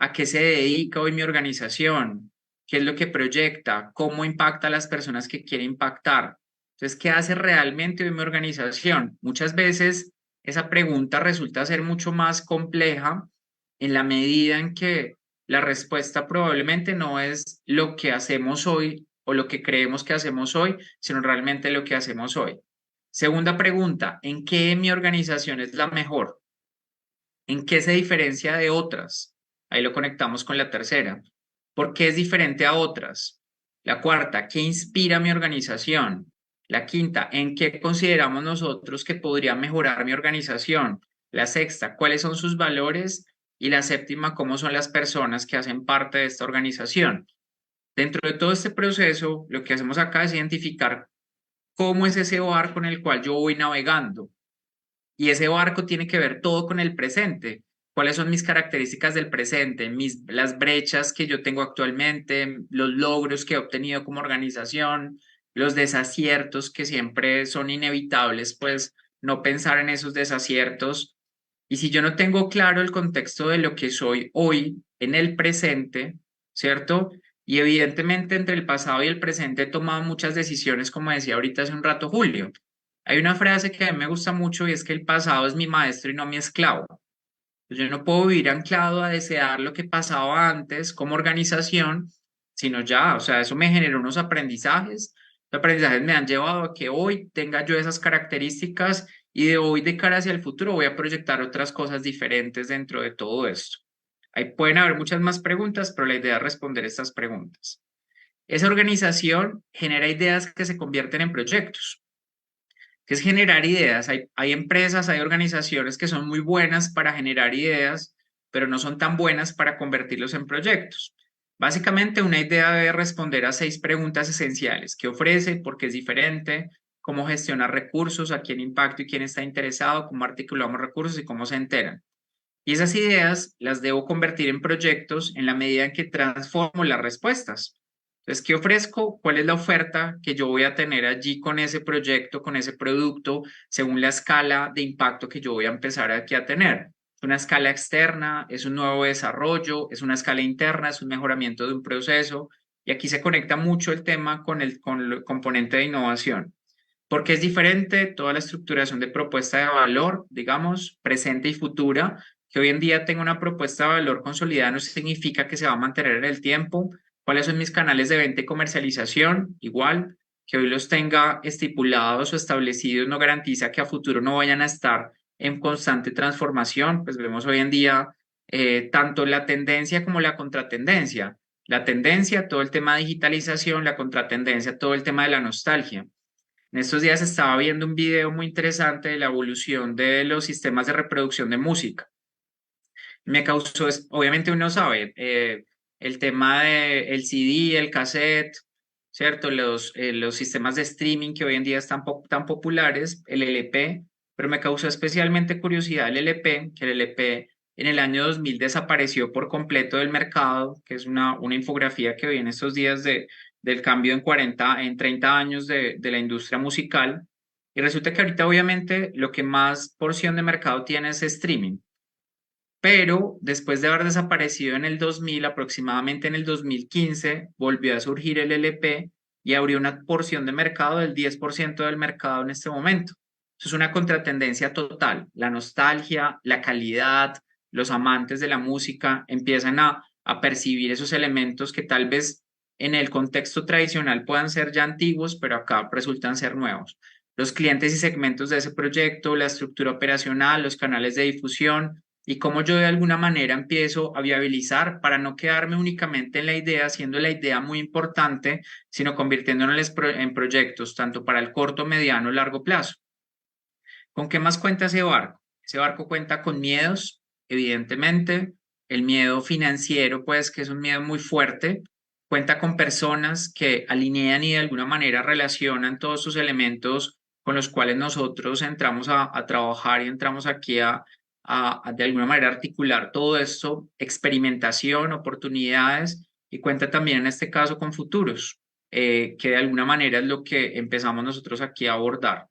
¿A qué se dedica hoy mi organización? ¿Qué es lo que proyecta? ¿Cómo impacta a las personas que quiere impactar? Entonces, ¿qué hace realmente hoy mi organización? Muchas veces esa pregunta resulta ser mucho más compleja en la medida en que la respuesta probablemente no es lo que hacemos hoy o lo que creemos que hacemos hoy, sino realmente lo que hacemos hoy. Segunda pregunta, ¿en qué mi organización es la mejor? ¿En qué se diferencia de otras? Ahí lo conectamos con la tercera. ¿Por qué es diferente a otras? La cuarta, ¿qué inspira mi organización? La quinta, ¿en qué consideramos nosotros que podría mejorar mi organización? La sexta, ¿cuáles son sus valores? Y la séptima, ¿cómo son las personas que hacen parte de esta organización? Dentro de todo este proceso, lo que hacemos acá es identificar cómo es ese barco en el cual yo voy navegando. Y ese barco tiene que ver todo con el presente. ¿Cuáles son mis características del presente? Las brechas que yo tengo actualmente, los logros que he obtenido como organización, los desaciertos que siempre son inevitables, pues no pensar en esos desaciertos. Y si yo no tengo claro el contexto de lo que soy hoy en el presente, ¿cierto? Y evidentemente entre el pasado y el presente he tomado muchas decisiones, como decía ahorita hace un rato Julio. Hay una frase que a mí me gusta mucho y es que el pasado es mi maestro y no mi esclavo. Yo no puedo vivir anclado a desear lo que pasaba antes como organización, sino ya, o sea, eso me generó unos aprendizajes. Los aprendizajes me han llevado a que hoy tenga yo esas características y de hoy de cara hacia el futuro voy a proyectar otras cosas diferentes dentro de todo esto. Ahí pueden haber muchas más preguntas, pero la idea es responder estas preguntas. Esa organización genera ideas que se convierten en proyectos. ¿Qué es generar ideas? Hay empresas, hay organizaciones que son muy buenas para generar ideas, pero no son tan buenas para convertirlos en proyectos. Básicamente, una idea debe responder a 6 preguntas esenciales. ¿Qué ofrece? ¿Por qué es diferente? ¿Cómo gestionar recursos? ¿A quién impacto y quién está interesado? ¿Cómo articulamos recursos y cómo se enteran? Y esas ideas las debo convertir en proyectos en la medida en que transformo las respuestas. Entonces, ¿qué ofrezco? ¿Cuál es la oferta que yo voy a tener allí con ese proyecto, con ese producto, según la escala de impacto que yo voy a empezar aquí a tener? ¿Es una escala externa? ¿Es un nuevo desarrollo? ¿Es una escala interna? ¿Es un mejoramiento de un proceso? Y aquí se conecta mucho el tema con el componente de innovación. Porque es diferente toda la estructuración de propuesta de valor, digamos, presente y futura, que hoy en día tengo una propuesta de valor consolidada no significa que se va a mantener en el tiempo. ¿Cuáles son mis canales de venta y comercialización? Igual, que hoy los tenga estipulados o establecidos no garantiza que a futuro no vayan a estar en constante transformación. Pues vemos hoy en día tanto la tendencia como la contratendencia. La tendencia, todo el tema de digitalización, la contratendencia, todo el tema de la nostalgia. En estos días estaba viendo un video muy interesante de la evolución de los sistemas de reproducción de música. Me causó, obviamente uno sabe, el tema del CD, el cassette, ¿cierto? Los sistemas de streaming que hoy en día están tan populares, el LP, pero me causó especialmente curiosidad el LP, que el LP en el año 2000 desapareció por completo del mercado, que es una infografía que vi en estos días del cambio en 30 años de la industria musical. Y resulta que ahorita obviamente lo que más porción de mercado tiene es streaming. Pero después de haber desaparecido en el 2000, aproximadamente en el 2015, volvió a surgir el LP y abrió una porción de mercado del 10% del mercado en este momento. Eso es una contratendencia total. La nostalgia, la calidad, los amantes de la música empiezan a percibir esos elementos que tal vez en el contexto tradicional puedan ser ya antiguos, pero acá resultan ser nuevos. Los clientes y segmentos de ese proyecto, la estructura operacional, los canales de difusión, y cómo yo de alguna manera empiezo a viabilizar para no quedarme únicamente en la idea, siendo la idea muy importante, sino convirtiéndonos en proyectos, tanto para el corto, mediano, largo plazo. ¿Con qué más cuenta ese barco? Ese barco cuenta con miedos, evidentemente, el miedo financiero, pues que es un miedo muy fuerte, cuenta con personas que alinean y de alguna manera relacionan todos sus elementos con los cuales nosotros entramos a trabajar y entramos aquí a de alguna manera articular todo esto, experimentación, oportunidades, y cuenta también en este caso con futuros, que de alguna manera es lo que empezamos nosotros aquí a abordar.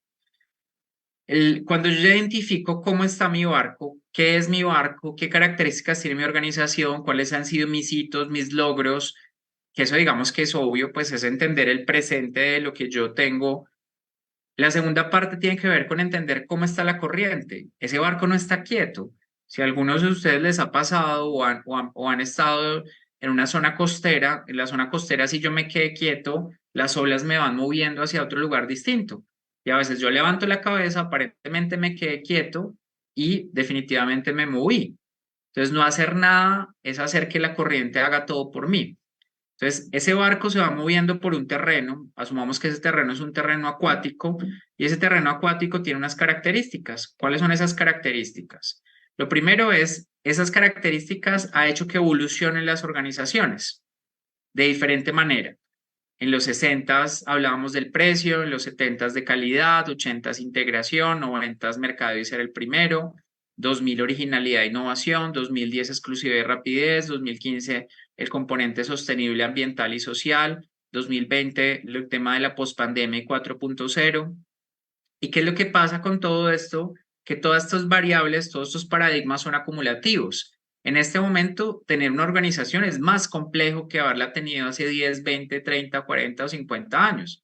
Cuando yo identifico cómo está mi barco, qué es mi barco, qué características tiene mi organización, cuáles han sido mis hitos, mis logros, que eso digamos que es obvio, pues es entender el presente de lo que yo tengo. La segunda parte tiene que ver con entender cómo está la corriente. Ese barco no está quieto. Si a algunos de ustedes les ha pasado o han estado en una zona costera, en la zona costera si yo me quedé quieto, las olas me van moviendo hacia otro lugar distinto. Y a veces yo levanto la cabeza, aparentemente me quedé quieto y definitivamente me moví. Entonces no hacer nada es hacer que la corriente haga todo por mí. Entonces, ese barco se va moviendo por un terreno, asumamos que ese terreno es un terreno acuático y ese terreno acuático tiene unas características. ¿Cuáles son esas características? Lo primero es, esas características ha hecho que evolucionen las organizaciones de diferente manera. En los 60s hablábamos del precio, en los 70s de calidad, 80s integración, 90s mercado y ser el primero, 2000 originalidad e innovación, 2010 exclusividad y rapidez, 2015 el componente sostenible ambiental y social, 2020 el tema de la pospandemia y 4.0. ¿Y qué es lo que pasa con todo esto? Que todas estas variables, todos estos paradigmas son acumulativos. En este momento, tener una organización es más complejo que haberla tenido hace 10, 20, 30, 40 o 50 años.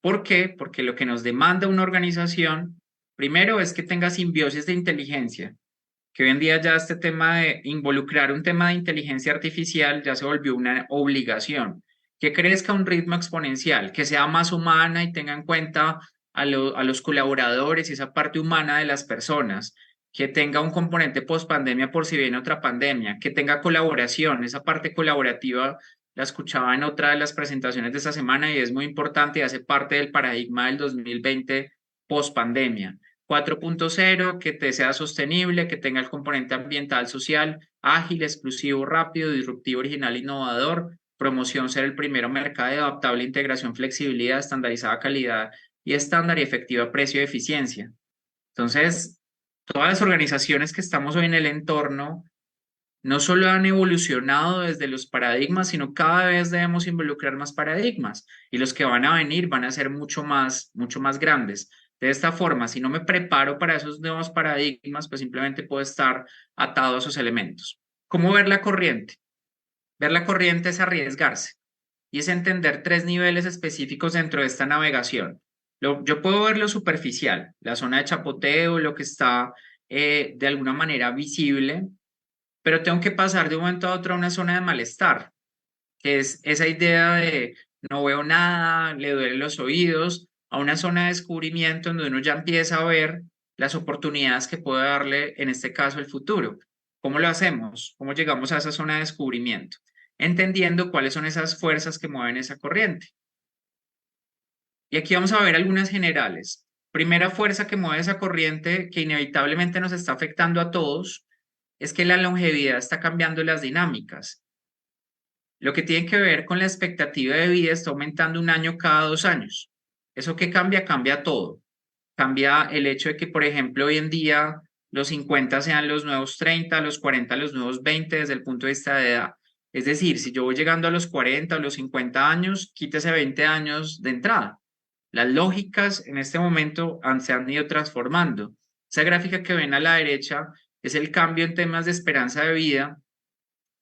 ¿Por qué? Porque lo que nos demanda una organización, primero, es que tenga simbiosis de inteligencia. que hoy en día ya este tema de involucrar un tema de inteligencia artificial ya se volvió una obligación, que crezca a un ritmo exponencial, que sea más humana y tenga en cuenta a los colaboradores y esa parte humana de las personas, que tenga un componente post pandemia por si viene otra pandemia, que tenga colaboración, esa parte colaborativa la escuchaba en otra de las presentaciones de esta semana y es muy importante y hace parte del paradigma del 2020 post pandemia. 4.0, que te sea sostenible, que tenga el componente ambiental, social, ágil, exclusivo, rápido, disruptivo, original, innovador, promoción, ser el primero, mercado adaptable, integración, flexibilidad, estandarizada, calidad y estándar y efectiva, precio y eficiencia. Entonces, todas las organizaciones que estamos hoy en el entorno no solo han evolucionado desde los paradigmas, sino cada vez debemos involucrar más paradigmas y los que van a venir van a ser mucho más grandes. De esta forma, si no me preparo para esos nuevos paradigmas, pues simplemente puedo estar atado a esos elementos. ¿Cómo ver la corriente? Ver la corriente es arriesgarse y es entender 3 niveles específicos dentro de esta navegación. Yo puedo ver lo superficial, la zona de chapoteo, lo que está de alguna manera visible, pero tengo que pasar de un momento a otro a una zona de malestar, que es esa idea de no veo nada, le duelen los oídos, a una zona de descubrimiento donde uno ya empieza a ver las oportunidades que puede darle, en este caso, el futuro. ¿Cómo lo hacemos? ¿Cómo llegamos a esa zona de descubrimiento? Entendiendo cuáles son esas fuerzas que mueven esa corriente. Y aquí vamos a ver algunas generales. Primera fuerza que mueve esa corriente, que inevitablemente nos está afectando a todos, es que la longevidad está cambiando las dinámicas. Lo que tiene que ver con la expectativa de vida está aumentando 1 año cada 2 años. ¿Eso qué cambia? Cambia todo. Cambia el hecho de que, por ejemplo, hoy en día los 50 sean los nuevos 30, los 40 los nuevos 20 desde el punto de vista de edad. Es decir, si yo voy llegando a los 40 o los 50 años, quítese 20 años de entrada. Las lógicas en este momento se han ido transformando. Esa gráfica que ven a la derecha es el cambio en temas de esperanza de vida.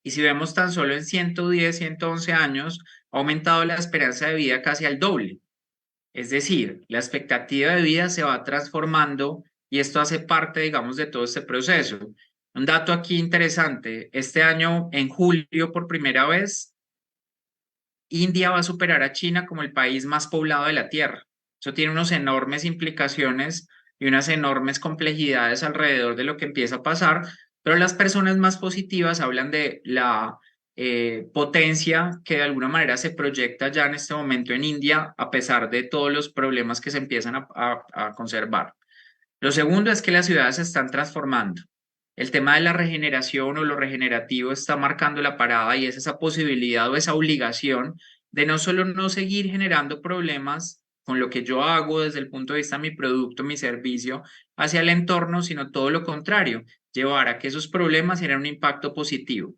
Y si vemos tan solo en 110, 111 años, ha aumentado la esperanza de vida casi al doble. Es decir, la expectativa de vida se va transformando y esto hace parte, digamos, de todo este proceso. Un dato aquí interesante, este año, en julio, por primera vez, India va a superar a China como el país más poblado de la Tierra. Eso tiene unas enormes implicaciones y unas enormes complejidades alrededor de lo que empieza a pasar, pero las personas más positivas hablan de la potencia que de alguna manera se proyecta ya en este momento en India, a pesar de todos los problemas que se empiezan a conservar. Lo segundo es que las ciudades se están transformando. El tema de la regeneración o lo regenerativo está marcando la parada y es esa posibilidad o esa obligación de no solo no seguir generando problemas con lo que yo hago desde el punto de vista de mi producto, mi servicio hacia el entorno, sino todo lo contrario, llevar a que esos problemas generen un impacto positivo.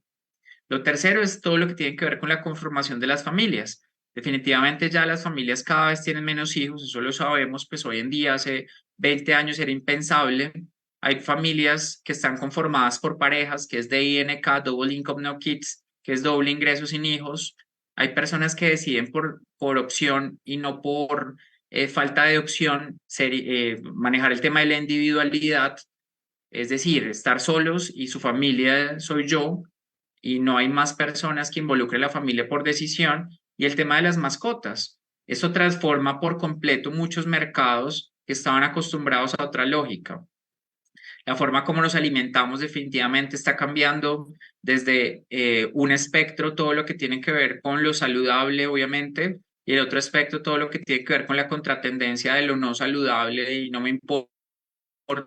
Lo tercero es todo lo que tiene que ver con la conformación de las familias. Definitivamente ya las familias cada vez tienen menos hijos, eso lo sabemos, pues hoy en día, hace 20 años era impensable. Hay familias que están conformadas por parejas, que es DINK, Double Income No Kids, que es doble ingreso sin hijos. Hay personas que deciden por opción y no por falta de opción manejar el tema de la individualidad, es decir, estar solos y su familia soy yo y no hay más personas que involucren la familia por decisión. Y el tema de las mascotas. Eso transforma por completo muchos mercados que estaban acostumbrados a otra lógica. La forma como nos alimentamos definitivamente está cambiando desde un espectro, todo lo que tiene que ver con lo saludable, obviamente, y el otro espectro, todo lo que tiene que ver con la contratendencia de lo no saludable y no me importa,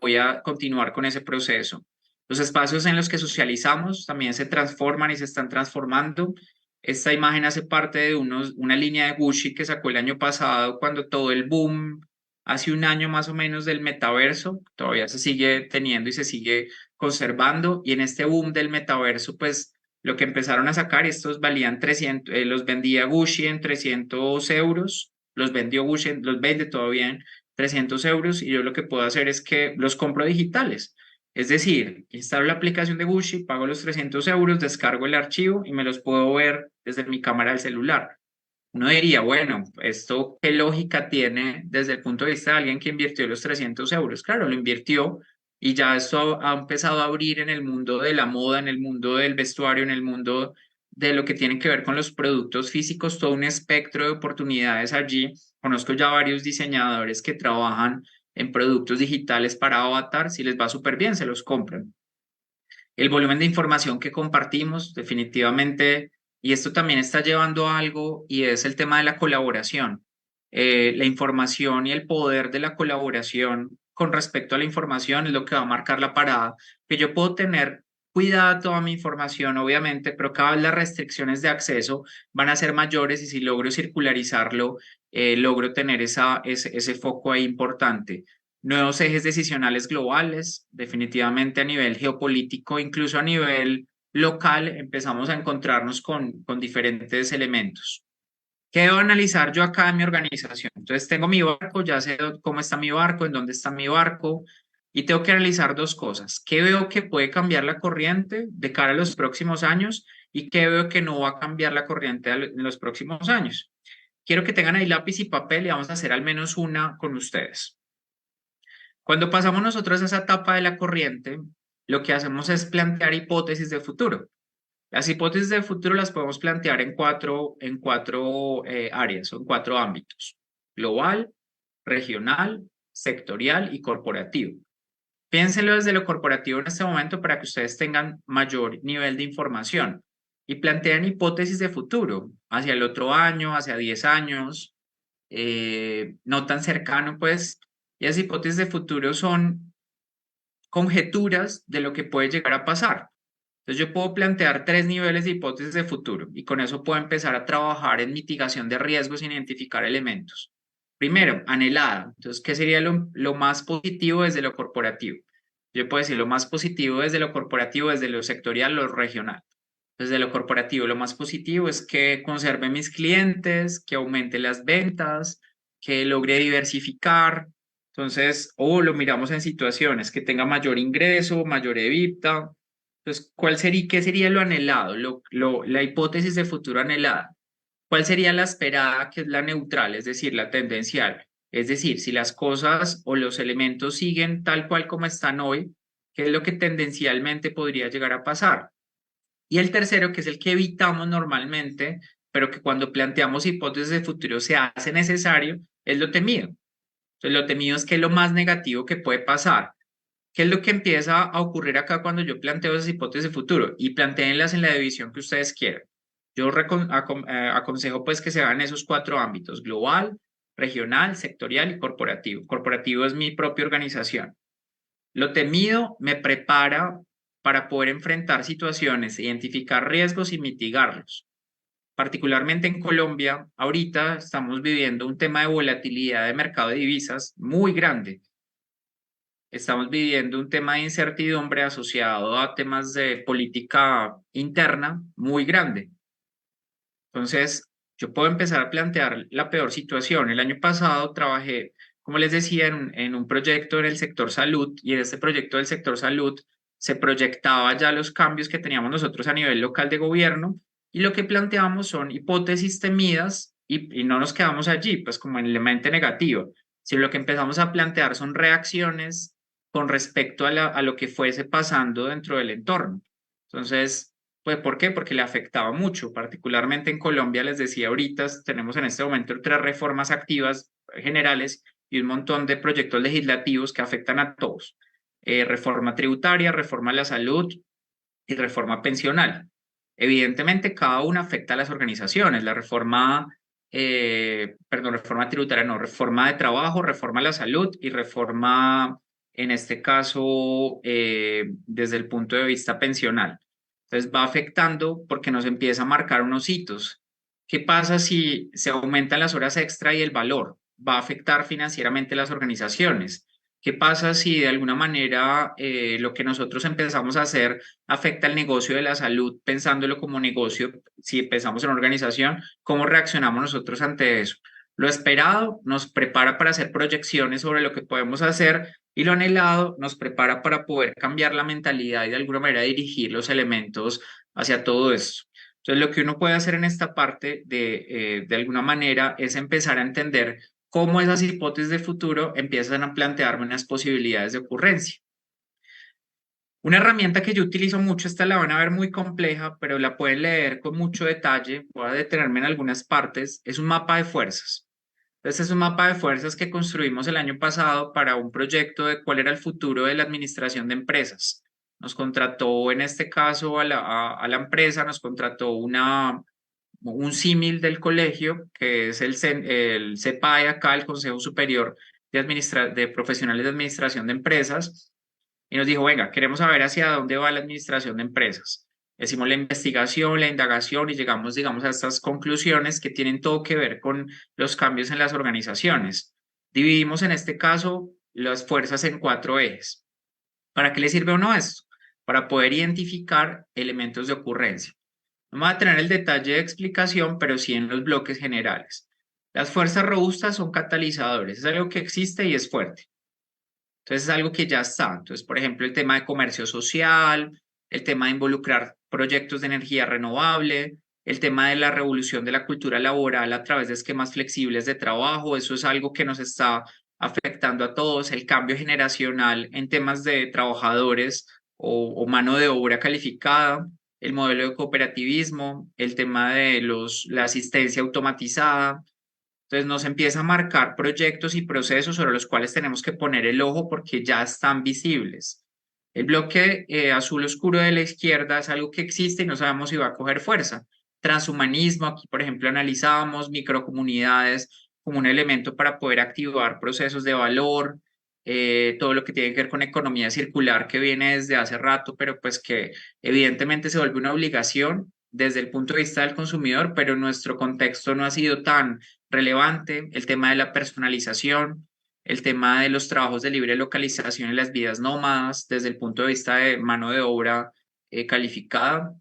voy a continuar con ese proceso. Los espacios en los que socializamos también se transforman y se están transformando. Esta imagen hace parte de una línea de Gucci que sacó el año pasado cuando todo el boom, hace 1 año más o menos, del metaverso, todavía se sigue teniendo y se sigue conservando. Y en este boom del metaverso, pues lo que empezaron a sacar, estos valían 300, los vendía Gucci en 300 euros, los vendió Gucci, los vende todavía en 300 euros y yo lo que puedo hacer es que los compro digitales. Es decir, instalo la aplicación de Gucci, pago los 300 euros, descargo el archivo y me los puedo ver desde mi cámara del celular. Uno diría, bueno, ¿esto qué lógica tiene desde el punto de vista de alguien que invirtió los 300 euros? Claro, lo invirtió y ya esto ha empezado a abrir en el mundo de la moda, en el mundo del vestuario, en el mundo de lo que tiene que ver con los productos físicos, todo un espectro de oportunidades allí. Conozco ya varios diseñadores que trabajan en productos digitales para Avatar, si les va súper bien, se los compran. El volumen de información que compartimos, definitivamente, y esto también está llevando a algo, y es el tema de la colaboración. La información y el poder de la colaboración con respecto a la información es lo que va a marcar la parada, que yo puedo tener cuidada toda mi información, obviamente, pero cada vez las restricciones de acceso van a ser mayores y si logro circularizarlo, logro tener ese foco ahí importante. Nuevos ejes decisionales globales, definitivamente a nivel geopolítico, incluso a nivel local, empezamos a encontrarnos con diferentes elementos. ¿Qué debo analizar yo acá en mi organización? Entonces tengo mi barco, ya sé cómo está mi barco, en dónde está mi barco, y tengo que analizar dos cosas. ¿Qué veo que puede cambiar la corriente de cara a los próximos años y qué veo que no va a cambiar la corriente en los próximos años? Quiero que tengan ahí lápiz y papel y vamos a hacer al menos una con ustedes. Cuando pasamos nosotros a esa etapa de la corriente, lo que hacemos es plantear hipótesis de futuro. Las hipótesis de futuro las podemos plantear en cuatro áreas o en cuatro ámbitos: global, regional, sectorial y corporativo. Piénsenlo desde lo corporativo en este momento para que ustedes tengan mayor nivel de información y planteen hipótesis de futuro hacia el otro año, hacia 10 años, no tan cercano, pues. Y las hipótesis de futuro son conjeturas de lo que puede llegar a pasar. Entonces yo puedo plantear 3 niveles de hipótesis de futuro y con eso puedo empezar a trabajar en mitigación de riesgos sin identificar elementos. Primero, anhelada. Entonces, ¿qué sería lo más positivo desde lo corporativo? Yo puedo decir lo más positivo desde lo corporativo, desde lo sectorial, lo regional. Desde lo corporativo, lo más positivo es que conserve mis clientes, que aumente las ventas, que logre diversificar. Entonces, o lo miramos en situaciones que tenga mayor ingreso, mayor EBITDA. Entonces, ¿qué sería lo anhelado, la hipótesis de futuro anhelada? ¿Cuál sería la esperada, que es la neutral, es decir, la tendencial? Es decir, si las cosas o los elementos siguen tal cual como están hoy, ¿qué es lo que tendencialmente podría llegar a pasar? Y el tercero, que es el que evitamos normalmente, pero que cuando planteamos hipótesis de futuro se hace necesario, es lo temido. Entonces, lo temido es que es lo más negativo que puede pasar. ¿Qué es lo que empieza a ocurrir acá cuando yo planteo esas hipótesis de futuro? Y planteenlas en la división que ustedes quieran. Yo aconsejo pues que se hagan esos 4 ámbitos: global, regional, sectorial y corporativo. Corporativo es mi propia organización. Lo temido me prepara para poder enfrentar situaciones, identificar riesgos y mitigarlos. Particularmente en Colombia, ahorita estamos viviendo un tema de volatilidad de mercado de divisas muy grande. Estamos viviendo un tema de incertidumbre asociado a temas de política interna muy grande. Entonces, yo puedo empezar a plantear la peor situación. El año pasado trabajé, como les decía, en un proyecto en el sector salud, y en este proyecto del sector salud se proyectaba ya los cambios que teníamos nosotros a nivel local de gobierno, y lo que planteamos son hipótesis temidas y no nos quedamos allí, pues como en la mente negativa, sino lo que empezamos a plantear son reacciones con respecto a lo que fuese pasando dentro del entorno. Entonces, pues, ¿por qué? Porque le afectaba mucho, particularmente en Colombia, les decía ahorita, tenemos en este momento 3 reformas activas generales y un montón de proyectos legislativos que afectan a todos. Reforma tributaria, reforma a la salud y reforma pensional. Evidentemente, cada una afecta a las organizaciones. La reforma tributaria, no, reforma de trabajo, reforma a la salud y reforma, en este caso, desde el punto de vista pensional. Entonces va afectando porque nos empieza a marcar unos hitos. ¿Qué pasa si se aumentan las horas extra y el valor? Va a afectar financieramente las organizaciones. ¿Qué pasa si de alguna manera lo que nosotros empezamos a hacer afecta el negocio de la salud, pensándolo como negocio? Si empezamos en organización, ¿cómo reaccionamos nosotros ante eso? Lo esperado nos prepara para hacer proyecciones sobre lo que podemos hacer y lo anhelado nos prepara para poder cambiar la mentalidad y de alguna manera dirigir los elementos hacia todo esto. Entonces, lo que uno puede hacer en esta parte de alguna manera es empezar a entender cómo esas hipótesis de futuro empiezan a plantearme unas posibilidades de ocurrencia. Una herramienta que yo utilizo mucho, esta la van a ver muy compleja, pero la pueden leer con mucho detalle, voy a detenerme en algunas partes, es un mapa de fuerzas. Entonces es un mapa de fuerzas que construimos el año pasado para un proyecto de cuál era el futuro de la administración de empresas. Nos contrató, en este caso, a la empresa, nos contrató un símil del colegio, que es el CEPAE acá, el Consejo Superior de Profesionales de Administración de Empresas, y nos dijo, venga, queremos saber hacia dónde va la administración de empresas. Hicimos la investigación, la indagación y llegamos, digamos, a estas conclusiones que tienen todo que ver con los cambios en las organizaciones. Dividimos en este caso las fuerzas en 4 ejes. ¿Para qué le sirve o no esto? Para poder identificar elementos de ocurrencia. No me voy a tener el detalle de explicación, pero sí en los bloques generales. Las fuerzas robustas son catalizadores, es algo que existe y es fuerte. Entonces es algo que ya está. Entonces, por ejemplo, el tema de comercio social, el tema de involucrar proyectos de energía renovable, el tema de la revolución de la cultura laboral a través de esquemas flexibles de trabajo, eso es algo que nos está afectando a todos, el cambio generacional en temas de trabajadores o mano de obra calificada, el modelo de cooperativismo, el tema de la asistencia automatizada. Entonces nos empieza a marcar proyectos y procesos sobre los cuales tenemos que poner el ojo porque ya están visibles. El bloque azul oscuro de la izquierda es algo que existe y no sabemos si va a coger fuerza. Transhumanismo, aquí por ejemplo analizábamos microcomunidades como un elemento para poder activar procesos de valor, todo lo que tiene que ver con economía circular que viene desde hace rato, pero pues que evidentemente se vuelve una obligación desde el punto de vista del consumidor, pero nuestro contexto no ha sido tan relevante, el tema de la personalización, el tema de los trabajos de libre localización en las vidas nómadas desde el punto de vista de mano de obra calificada.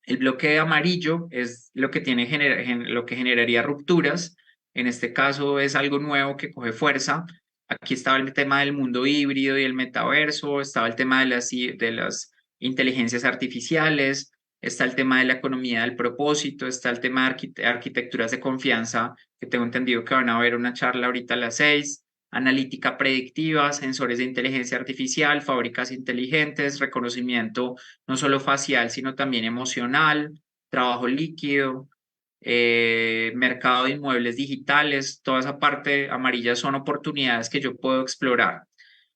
El bloque amarillo es lo que lo que generaría rupturas. En este caso es algo nuevo que coge fuerza. Aquí estaba el tema del mundo híbrido y el metaverso, estaba el tema de las inteligencias artificiales, está el tema de la economía del propósito, está el tema de arquitecturas de confianza, que tengo entendido que van a haber una charla ahorita a las 6, analítica predictiva, sensores de inteligencia artificial, fábricas inteligentes, reconocimiento no solo facial, sino también emocional, trabajo líquido, mercado de inmuebles digitales, toda esa parte amarilla son oportunidades que yo puedo explorar.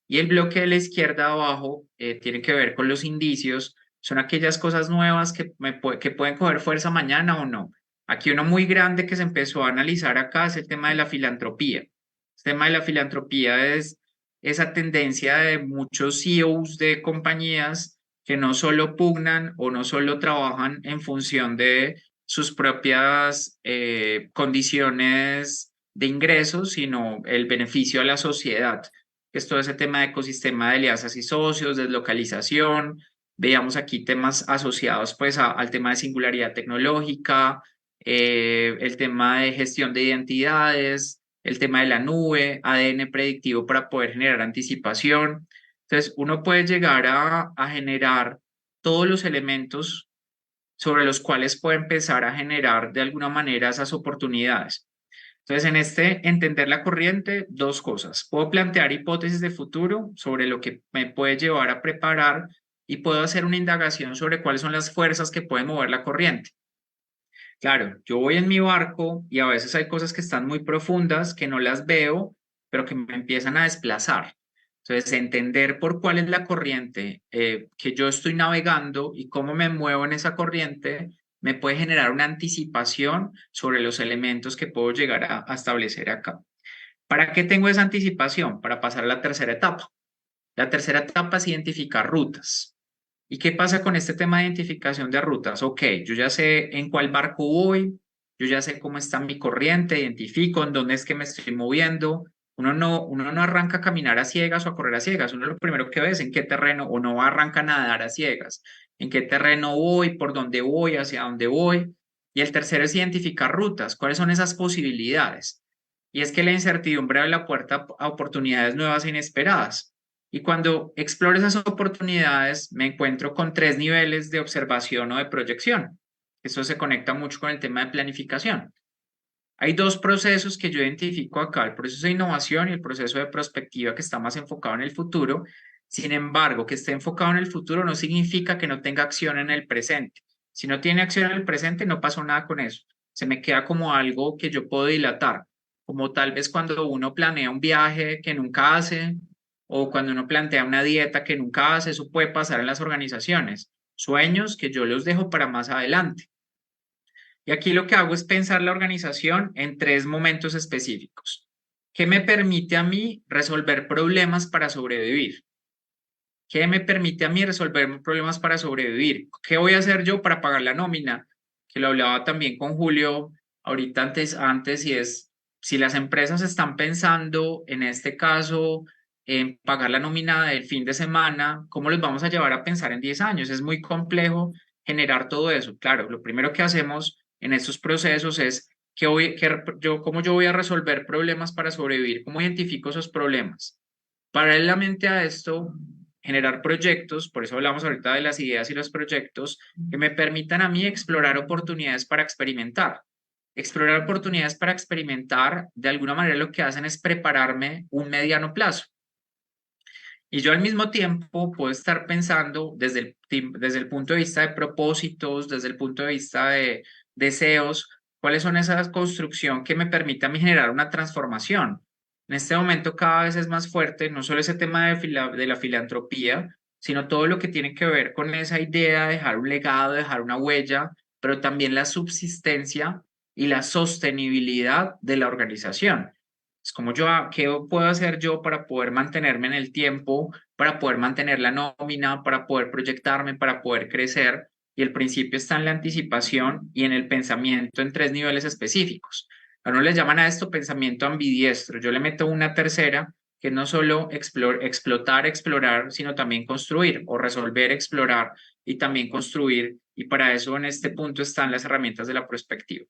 Y el bloque de la izquierda abajo tiene que ver con los indicios, son aquellas cosas nuevas que pueden coger fuerza mañana o no. Aquí uno muy grande que se empezó a analizar acá es el tema de la filantropía. El tema de la filantropía es esa tendencia de muchos CEOs de compañías que no solo pugnan o no solo trabajan en función de sus propias condiciones de ingresos, sino el beneficio a la sociedad. Es todo ese tema de ecosistema de alianzas y socios, deslocalización. Veamos aquí temas asociados pues al tema de singularidad tecnológica, el tema de gestión de identidades, el tema de la nube, ADN predictivo para poder generar anticipación. Entonces, uno puede llegar a generar todos los elementos sobre los cuales puede empezar a generar de alguna manera esas oportunidades. Entonces, en este entender la corriente, 2 cosas. Puedo plantear hipótesis de futuro sobre lo que me puede llevar a preparar y puedo hacer una indagación sobre cuáles son las fuerzas que pueden mover la corriente. Claro, yo voy en mi barco y a veces hay cosas que están muy profundas que no las veo, pero que me empiezan a desplazar. Entonces, entender por cuál es la corriente que yo estoy navegando y cómo me muevo en esa corriente me puede generar una anticipación sobre los elementos que puedo llegar a establecer acá. ¿Para qué tengo esa anticipación? Para pasar a la tercera etapa. La tercera etapa es identificar rutas. ¿Y qué pasa con este tema de identificación de rutas? Ok, yo ya sé en cuál barco voy, yo ya sé cómo está mi corriente, identifico en dónde es que me estoy moviendo. Uno no arranca a caminar a ciegas o a correr a ciegas. Uno lo primero que ve es en qué terreno, o no arranca a nadar a ciegas, en qué terreno voy, por dónde voy, hacia dónde voy. Y el tercero es identificar rutas. ¿Cuáles son esas posibilidades? Y es que la incertidumbre abre la puerta a oportunidades nuevas e inesperadas. Y cuando exploro esas oportunidades, me encuentro con 3 niveles de observación o de proyección. Eso se conecta mucho con el tema de planificación. Hay 2 procesos que yo identifico acá, el proceso de innovación y el proceso de prospectiva que está más enfocado en el futuro. Sin embargo, que esté enfocado en el futuro no significa que no tenga acción en el presente. Si no tiene acción en el presente, no pasó nada con eso. Se me queda como algo que yo puedo dilatar, como tal vez cuando uno planea un viaje que nunca hace o cuando uno plantea una dieta que nunca hace, eso puede pasar en las organizaciones. Sueños que yo los dejo para más adelante. Y aquí lo que hago es pensar la organización en 3 momentos específicos. ¿Qué me permite a mí resolver problemas para sobrevivir? ¿Qué me permite a mí resolver problemas para sobrevivir? ¿Qué voy a hacer yo para pagar la nómina? Que lo hablaba también con Julio ahorita antes y es, si las empresas están pensando en este caso en pagar la nómina del fin de semana, ¿cómo los vamos a llevar a pensar en 10 años? Es muy complejo generar todo eso. Claro, lo primero que hacemos en estos procesos es cómo yo voy a resolver problemas para sobrevivir, cómo identifico esos problemas. Paralelamente a esto, generar proyectos, por eso hablamos ahorita de las ideas y los proyectos, que me permitan a mí explorar oportunidades para experimentar. Explorar oportunidades para experimentar, de alguna manera lo que hacen es prepararme un mediano plazo. Y yo al mismo tiempo puedo estar pensando desde el punto de vista de propósitos, desde el punto de vista de deseos, cuáles son esas construcción que me permite a mí generar una transformación. En este momento cada vez es más fuerte, no solo ese tema de la filantropía, sino todo lo que tiene que ver con esa idea de dejar un legado, dejar una huella, pero también la subsistencia y la sostenibilidad de la organización. Es como yo, ¿qué puedo hacer yo para poder mantenerme en el tiempo, para poder mantener la nómina, para poder proyectarme, para poder crecer? Y el principio está en la anticipación y en el pensamiento en 3 niveles específicos. A uno le llaman a esto pensamiento ambidiestro. Yo le meto una tercera, que no solo explotar, explorar, sino también construir o resolver, explorar y también construir. Y para eso en este punto están las herramientas de la prospectiva.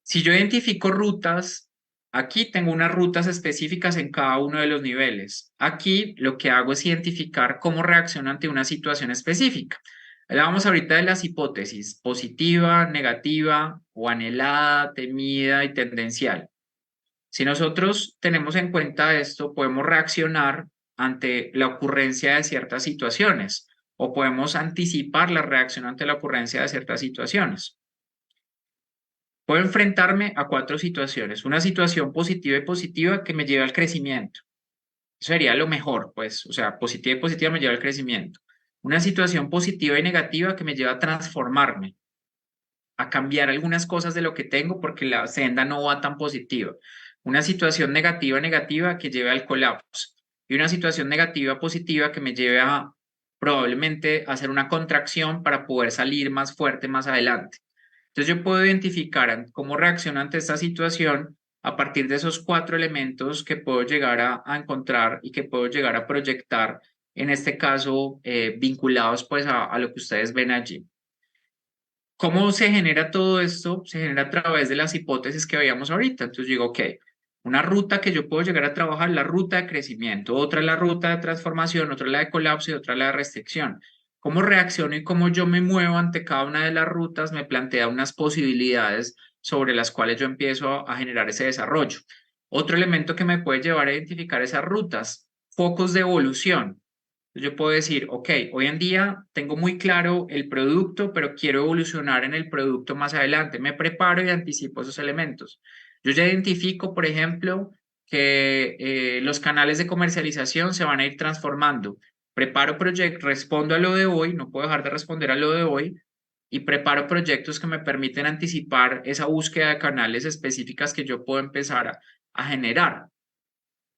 Si yo identifico rutas, aquí tengo unas rutas específicas en cada uno de los niveles. Aquí lo que hago es identificar cómo reacciono ante una situación específica. Hablábamos ahorita de las hipótesis, positiva, negativa o anhelada, temida y tendencial. Si nosotros tenemos en cuenta esto, podemos reaccionar ante la ocurrencia de ciertas situaciones o podemos anticipar la reacción ante la ocurrencia de ciertas situaciones. Puedo enfrentarme a 4 situaciones. Una situación positiva y positiva que me lleva al crecimiento. Eso sería lo mejor, pues, o sea, positiva y positiva me lleva al crecimiento. Una situación positiva y negativa que me lleva a transformarme, a cambiar algunas cosas de lo que tengo porque la senda no va tan positiva. Una situación negativa que lleve al colapso. Y una situación negativa positiva que me lleve a probablemente hacer una contracción para poder salir más fuerte más adelante. Entonces yo puedo identificar cómo reacciono ante esta situación a partir de esos 4 elementos que puedo llegar a encontrar y que puedo llegar a proyectar, en este caso vinculados pues a lo que ustedes ven allí. ¿Cómo se genera todo esto? Se genera a través de las hipótesis que veíamos ahorita. Entonces digo, ok, una ruta que yo puedo llegar a trabajar, la ruta de crecimiento, otra es la ruta de transformación, otra es la de colapso y otra es la de restricción. Cómo reacciono y cómo yo me muevo ante cada una de las rutas me plantea unas posibilidades sobre las cuales yo empiezo a generar ese desarrollo. Otro elemento que me puede llevar a identificar esas rutas, focos de evolución. Yo puedo decir, ok, hoy en día tengo muy claro el producto, pero quiero evolucionar en el producto más adelante. Me preparo y anticipo esos elementos. Yo ya identifico, por ejemplo, que los canales de comercialización se van a ir transformando. Preparo proyectos, respondo a lo de hoy, no puedo dejar de responder a lo de hoy, y preparo proyectos que me permiten anticipar esa búsqueda de canales específicas que yo puedo empezar a generar.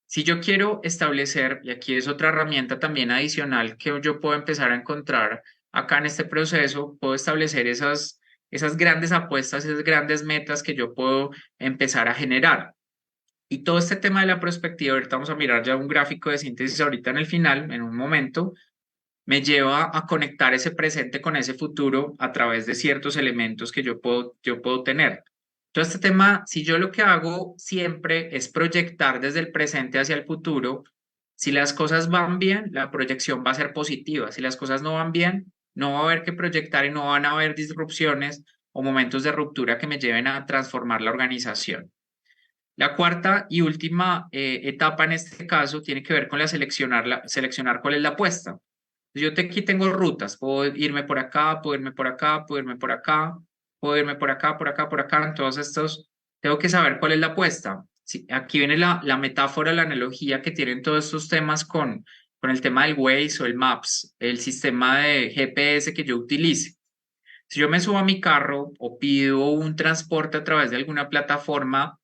Si yo quiero establecer, y aquí es otra herramienta también adicional que yo puedo empezar a encontrar acá en este proceso, puedo establecer esas grandes apuestas, esas grandes metas que yo puedo empezar a generar. Y todo este tema de la prospectiva, ahorita vamos a mirar ya un gráfico de síntesis ahorita en el final, en un momento, me lleva a conectar ese presente con ese futuro a través de ciertos elementos que yo puedo tener. Todo este tema, si yo lo que hago siempre es proyectar desde el presente hacia el futuro, si las cosas van bien, la proyección va a ser positiva. Si las cosas no van bien, no va a haber que proyectar y no van a haber disrupciones o momentos de ruptura que me lleven a transformar la organización. La cuarta y última etapa en este caso tiene que ver con seleccionar cuál es la apuesta. Aquí tengo rutas, puedo irme por acá, puedo irme por acá, puedo irme por acá, puedo irme por acá, por acá, por acá. En todos estos, tengo que saber cuál es la apuesta. Sí, aquí viene la metáfora, la analogía que tienen todos estos temas con el tema del Waze o el Maps, el sistema de GPS que yo utilice. Si yo me subo a mi carro o pido un transporte a través de alguna plataforma,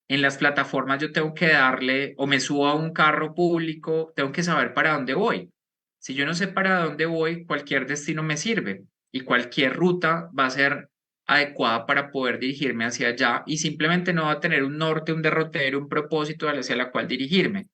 en las plataformas yo tengo que darle, o me subo a un carro público, tengo que saber para dónde voy. Si yo no sé para dónde voy, cualquier destino me sirve y cualquier ruta va a ser adecuada para poder dirigirme hacia allá y simplemente no va a tener un norte, un derrotero, un propósito hacia la cual dirigirme.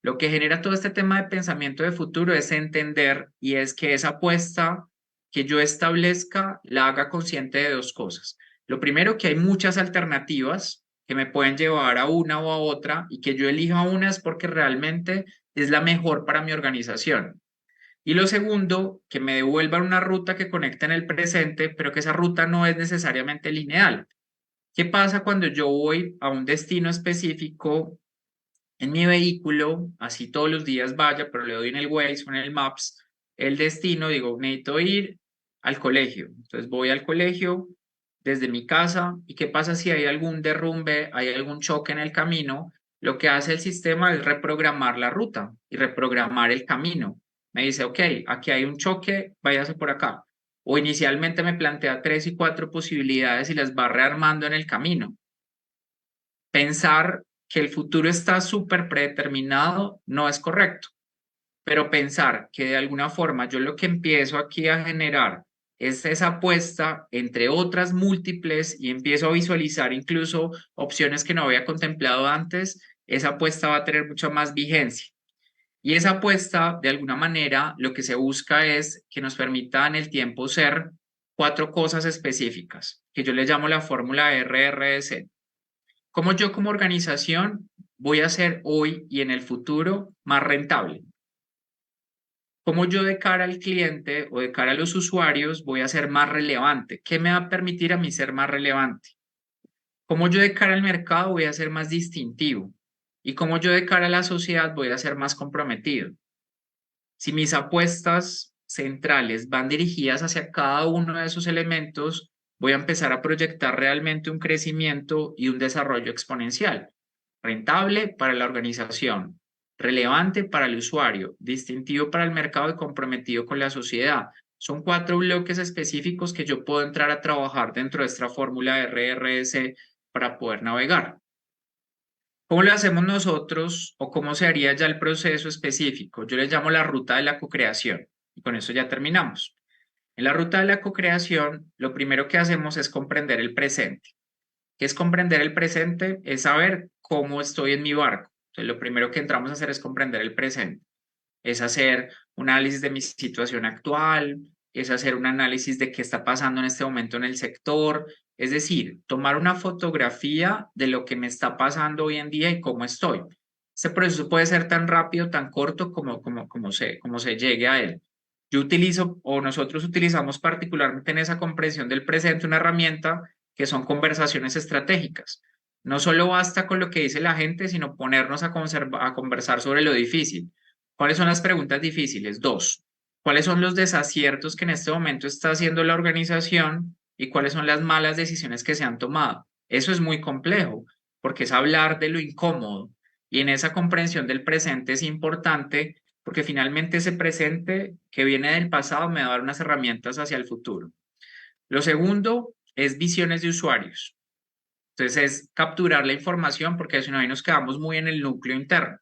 Lo que genera todo este tema de pensamiento de futuro es entender y es que esa apuesta que yo establezca la haga consciente de dos cosas. Lo primero, que hay muchas alternativas que me pueden llevar a una o a otra y que yo elija una es porque realmente es la mejor para mi organización. Y lo segundo, que me devuelvan una ruta que conecte en el presente, pero que esa ruta no es necesariamente lineal. ¿Qué pasa cuando yo voy a un destino específico en mi vehículo, así todos los días vaya, pero le doy en el Waze o en el Maps el destino, digo, necesito ir al colegio. Entonces voy al colegio desde mi casa y qué pasa si hay algún derrumbe, hay algún choque en el camino. Lo que hace el sistema es reprogramar la ruta y reprogramar el camino. Me dice, ok, aquí hay un choque, váyase por acá. O inicialmente me plantea 3 y 4 posibilidades y las va rearmando en el camino. Pensar que el futuro está súper predeterminado no es correcto, pero pensar que de alguna forma yo lo que empiezo aquí a generar es esa apuesta entre otras múltiples y empiezo a visualizar incluso opciones que no había contemplado antes, esa apuesta va a tener mucha más vigencia. Y esa apuesta, de alguna manera, lo que se busca es que nos permita en el tiempo ser 4 cosas específicas, que yo le llamo la fórmula RRZ. ¿Cómo yo como organización voy a ser hoy y en el futuro más rentable? ¿Cómo yo de cara al cliente o de cara a los usuarios voy a ser más relevante? ¿Qué me va a permitir a mí ser más relevante? ¿Cómo yo de cara al mercado voy a ser más distintivo? ¿Y cómo yo de cara a la sociedad voy a ser más comprometido? Si mis apuestas centrales van dirigidas hacia cada uno de esos elementos, voy a empezar a proyectar realmente un crecimiento y un desarrollo exponencial, rentable para la organización, relevante para el usuario, distintivo para el mercado y comprometido con la sociedad. Son 4 bloques específicos que yo puedo entrar a trabajar dentro de esta fórmula de RRS para poder navegar. ¿Cómo lo hacemos nosotros o cómo se haría ya el proceso específico? Yo le llamo la ruta de la cocreación y con eso ya terminamos. En la ruta de la cocreación, lo primero que hacemos es comprender el presente. ¿Qué es comprender el presente? Es saber cómo estoy en mi barco. Entonces, lo primero que entramos a hacer es comprender el presente. Es hacer un análisis de mi situación actual, es hacer un análisis de qué está pasando en este momento en el sector, es decir, tomar una fotografía de lo que me está pasando hoy en día y cómo estoy. Este proceso puede ser tan rápido, tan corto como se llegue a él. Yo utilizo o nosotros utilizamos particularmente en esa comprensión del presente una herramienta que son conversaciones estratégicas. No solo basta con lo que dice la gente, sino ponernos a conversar sobre lo difícil. ¿Cuáles son las preguntas difíciles? 2. ¿Cuáles son los desaciertos que en este momento está haciendo la organización y cuáles son las malas decisiones que se han tomado? Eso es muy complejo porque es hablar de lo incómodo y en esa comprensión del presente es importante porque finalmente ese presente que viene del pasado me va a dar unas herramientas hacia el futuro. Lo segundo es visiones de usuarios. Entonces es capturar la información porque si no ahí nos quedamos muy en el núcleo interno.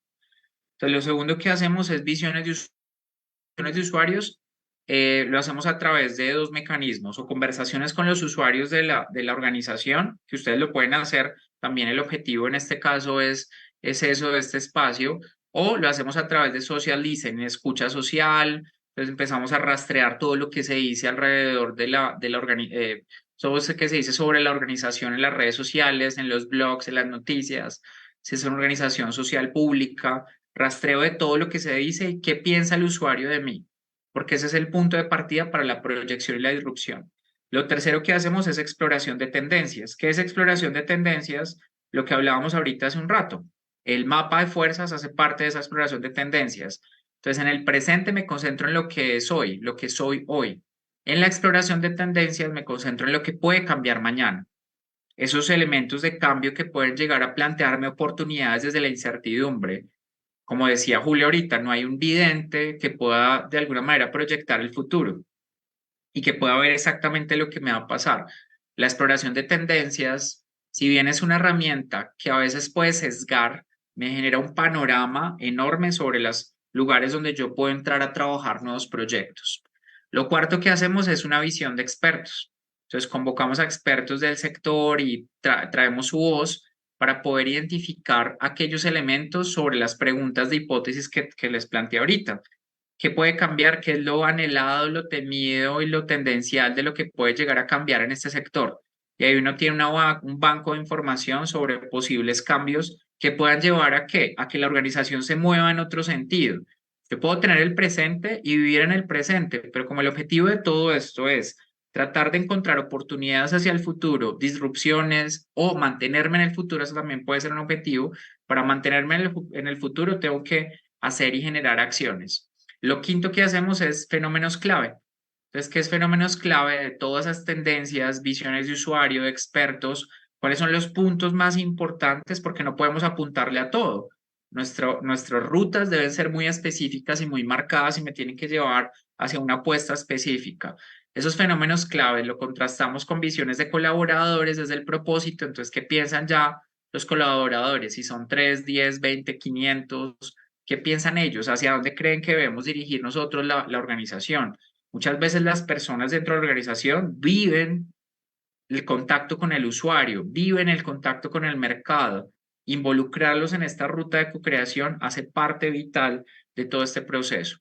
Entonces lo segundo que hacemos es visiones de usuarios. Lo hacemos a través de 2 mecanismos o conversaciones con los usuarios de la organización, que ustedes lo pueden hacer. También el objetivo en este caso es eso de este espacio, o lo hacemos a través de social listening, escucha social. Entonces empezamos a rastrear todo lo que se dice alrededor todo eso que se dice sobre la organización en las redes sociales, en los blogs, en las noticias, si es una organización social pública, rastreo de todo lo que se dice y qué piensa el usuario de mí, porque ese es el punto de partida para la proyección y la disrupción. Lo tercero que hacemos es exploración de tendencias. ¿Qué es exploración de tendencias? lo que hablábamos ahorita hace un rato. El mapa de fuerzas hace parte de esa exploración de tendencias. Entonces, en el presente me concentro en lo que soy, lo que soy hoy. En la exploración de tendencias me concentro en lo que puede cambiar mañana. Esos elementos de cambio que pueden llegar a plantearme oportunidades desde la incertidumbre. Como decía Julio ahorita, no hay un vidente que pueda de alguna manera proyectar el futuro y que pueda ver exactamente lo que me va a pasar. La exploración de tendencias, si bien es una herramienta que a veces puede sesgar, me genera un panorama enorme sobre los lugares donde yo puedo entrar a trabajar nuevos proyectos. Lo cuarto que hacemos es una visión de expertos. Entonces convocamos a expertos del sector y traemos su voz para poder identificar aquellos elementos sobre las preguntas de hipótesis que les planteé ahorita. ¿Qué puede cambiar? ¿Qué es lo anhelado, lo temido y lo tendencial de lo que puede llegar a cambiar en este sector? Y ahí uno tiene un banco de información sobre posibles cambios que puedan llevar a qué? A que la organización se mueva en otro sentido. Yo puedo tener el presente y vivir en el presente, pero como el objetivo de todo esto es tratar de encontrar oportunidades hacia el futuro, disrupciones o mantenerme en el futuro, eso también puede ser un objetivo. Para mantenerme en el futuro tengo que hacer y generar acciones. Lo quinto que hacemos es fenómenos clave. Entonces, ¿qué es fenómenos clave de todas esas tendencias, visiones de usuario, de expertos? ¿Cuáles son los puntos más importantes? Porque no podemos apuntarle a todo. Nuestras rutas deben ser muy específicas y muy marcadas y me tienen que llevar hacia una apuesta específica. Esos fenómenos clave lo contrastamos con visiones de colaboradores desde el propósito. Entonces, ¿qué piensan ya los colaboradores? Si son 3, 10, 20, 500, ¿qué piensan ellos? ¿Hacia dónde creen que debemos dirigir nosotros la organización? Muchas veces las personas dentro de la organización viven el contacto con el usuario, viven el contacto con el mercado. Involucrarlos en esta ruta de co-creación hace parte vital de todo este proceso.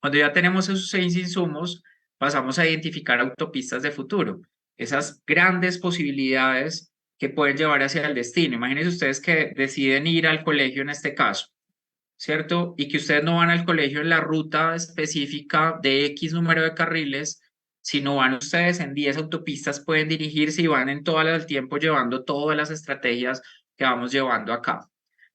Cuando ya tenemos esos 6 insumos, pasamos a identificar autopistas de futuro, esas grandes posibilidades que pueden llevar hacia el destino. Imagínense ustedes que deciden ir al colegio en este caso, ¿cierto? Y que ustedes no van al colegio en la ruta específica de X número de carriles, sino van ustedes en 10 autopistas, pueden dirigirse y van en todo el tiempo llevando todas las estrategias que vamos llevando acá.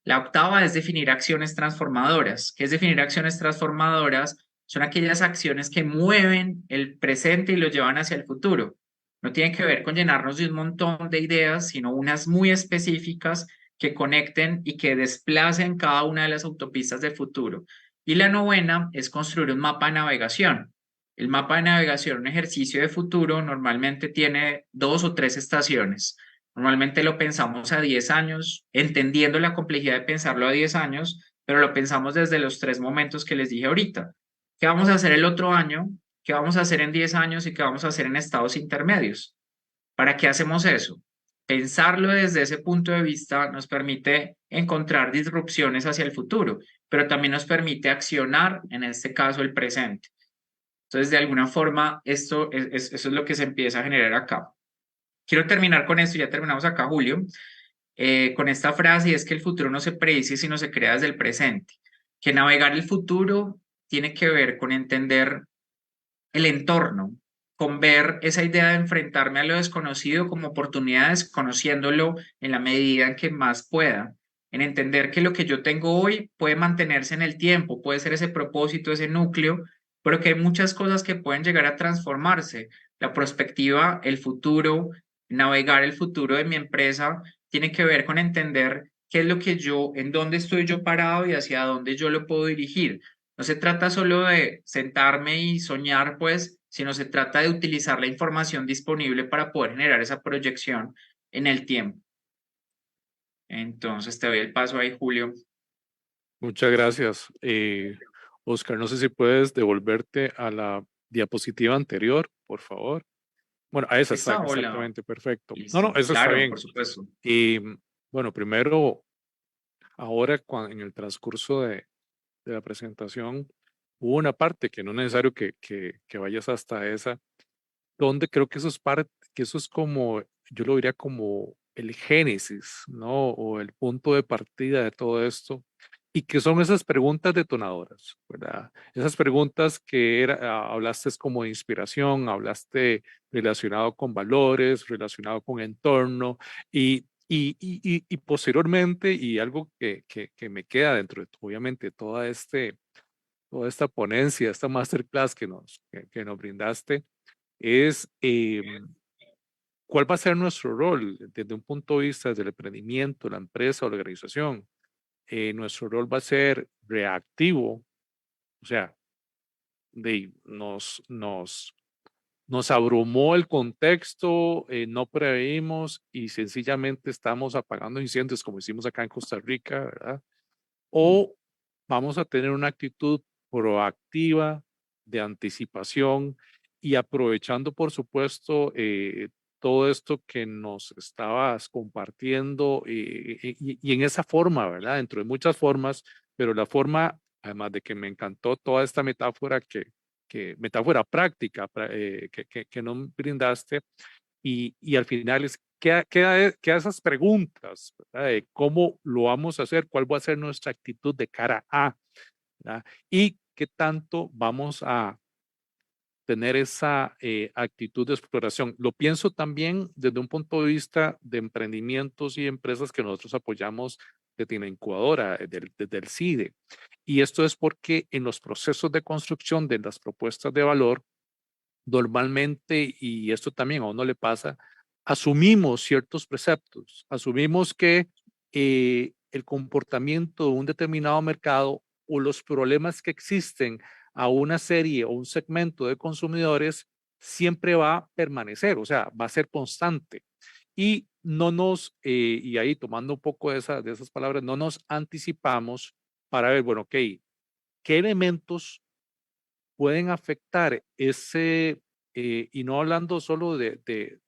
La octava es definir acciones transformadoras. ¿Qué es definir acciones transformadoras? Son aquellas acciones que mueven el presente y lo llevan hacia el futuro. No tienen que ver con llenarnos de un montón de ideas, sino unas muy específicas que conecten y que desplacen cada una de las autopistas del futuro. Y la novena es construir un mapa de navegación. El mapa de navegación, un ejercicio de futuro, normalmente tiene 2 o 3 estaciones. Normalmente lo pensamos a 10 años, entendiendo la complejidad de pensarlo a 10 años, pero lo pensamos desde los 3 momentos que les dije ahorita. ¿Qué vamos a hacer el otro año? ¿Qué vamos a hacer en 10 años? ¿Y qué vamos a hacer en estados intermedios? ¿Para qué hacemos eso? Pensarlo desde ese punto de vista nos permite encontrar disrupciones hacia el futuro, pero también nos permite accionar, en este caso, el presente. Entonces, de alguna forma, eso es lo que se empieza a generar acá. Quiero terminar con esto, ya terminamos acá, Julio, con esta frase, y es que el futuro no se predice, sino se crea desde el presente. Que navegar el futuro tiene que ver con entender el entorno, con ver esa idea de enfrentarme a lo desconocido como oportunidades, conociéndolo en la medida en que más pueda, en entender que lo que yo tengo hoy puede mantenerse en el tiempo, puede ser ese propósito, ese núcleo, pero que hay muchas cosas que pueden llegar a transformarse. La perspectiva, el futuro, navegar el futuro de mi empresa, tiene que ver con entender qué es lo que yo, en dónde estoy yo parado y hacia dónde yo lo puedo dirigir. No se trata solo de sentarme y soñar, pues, sino se trata de utilizar la información disponible para poder generar esa proyección en el tiempo. Entonces, te doy el paso ahí, Julio. Muchas gracias. Oscar, no sé si puedes devolverte a la diapositiva anterior, por favor. Bueno, a esa está, ¿Esta o la? exactamente, perfecto. Listo. No, eso está Claro, bien. por supuesto. Y bueno, primero, ahora en el transcurso de la presentación, hubo una parte que no es necesario que vayas hasta esa, donde creo que eso es parte, que eso es como, yo lo diría como el génesis, ¿no? O el punto de partida de todo esto, y que son esas preguntas detonadoras, ¿verdad? Esas preguntas que hablaste como de inspiración, hablaste relacionado con valores, relacionado con entorno, y Y posteriormente, y algo que me queda dentro de, obviamente, toda esta ponencia, esta masterclass que nos brindaste, es cuál va a ser nuestro rol desde un punto de vista del emprendimiento, la empresa o la organización. Nuestro rol va a ser reactivo, o sea, nos abrumó el contexto, no preveímos y sencillamente estamos apagando incendios como hicimos acá en Costa Rica, ¿verdad? O vamos a tener una actitud proactiva de anticipación y aprovechando, por supuesto, todo esto que nos estabas compartiendo y en esa forma, ¿verdad? Dentro de muchas formas, pero la forma, además de que me encantó toda esta metáfora metáfora práctica que nos brindaste y al final es queda esas preguntas, ¿verdad? De cómo lo vamos a hacer, cuál va a ser nuestra actitud de cara a, ¿verdad? Y qué tanto vamos a tener esa actitud de exploración. Lo pienso también desde un punto de vista de emprendimientos y empresas que nosotros apoyamos desde la incubadora, desde el CIDE. Y esto es porque en los procesos de construcción de las propuestas de valor, normalmente, y esto también a uno le pasa, asumimos ciertos preceptos, asumimos que el comportamiento de un determinado mercado o los problemas que existen a una serie o un segmento de consumidores siempre va a permanecer, o sea, va a ser constante. Y no nos, y ahí tomando un poco de esas palabras, no nos anticipamos para ver, bueno, ok, ¿qué elementos pueden afectar y no hablando solo del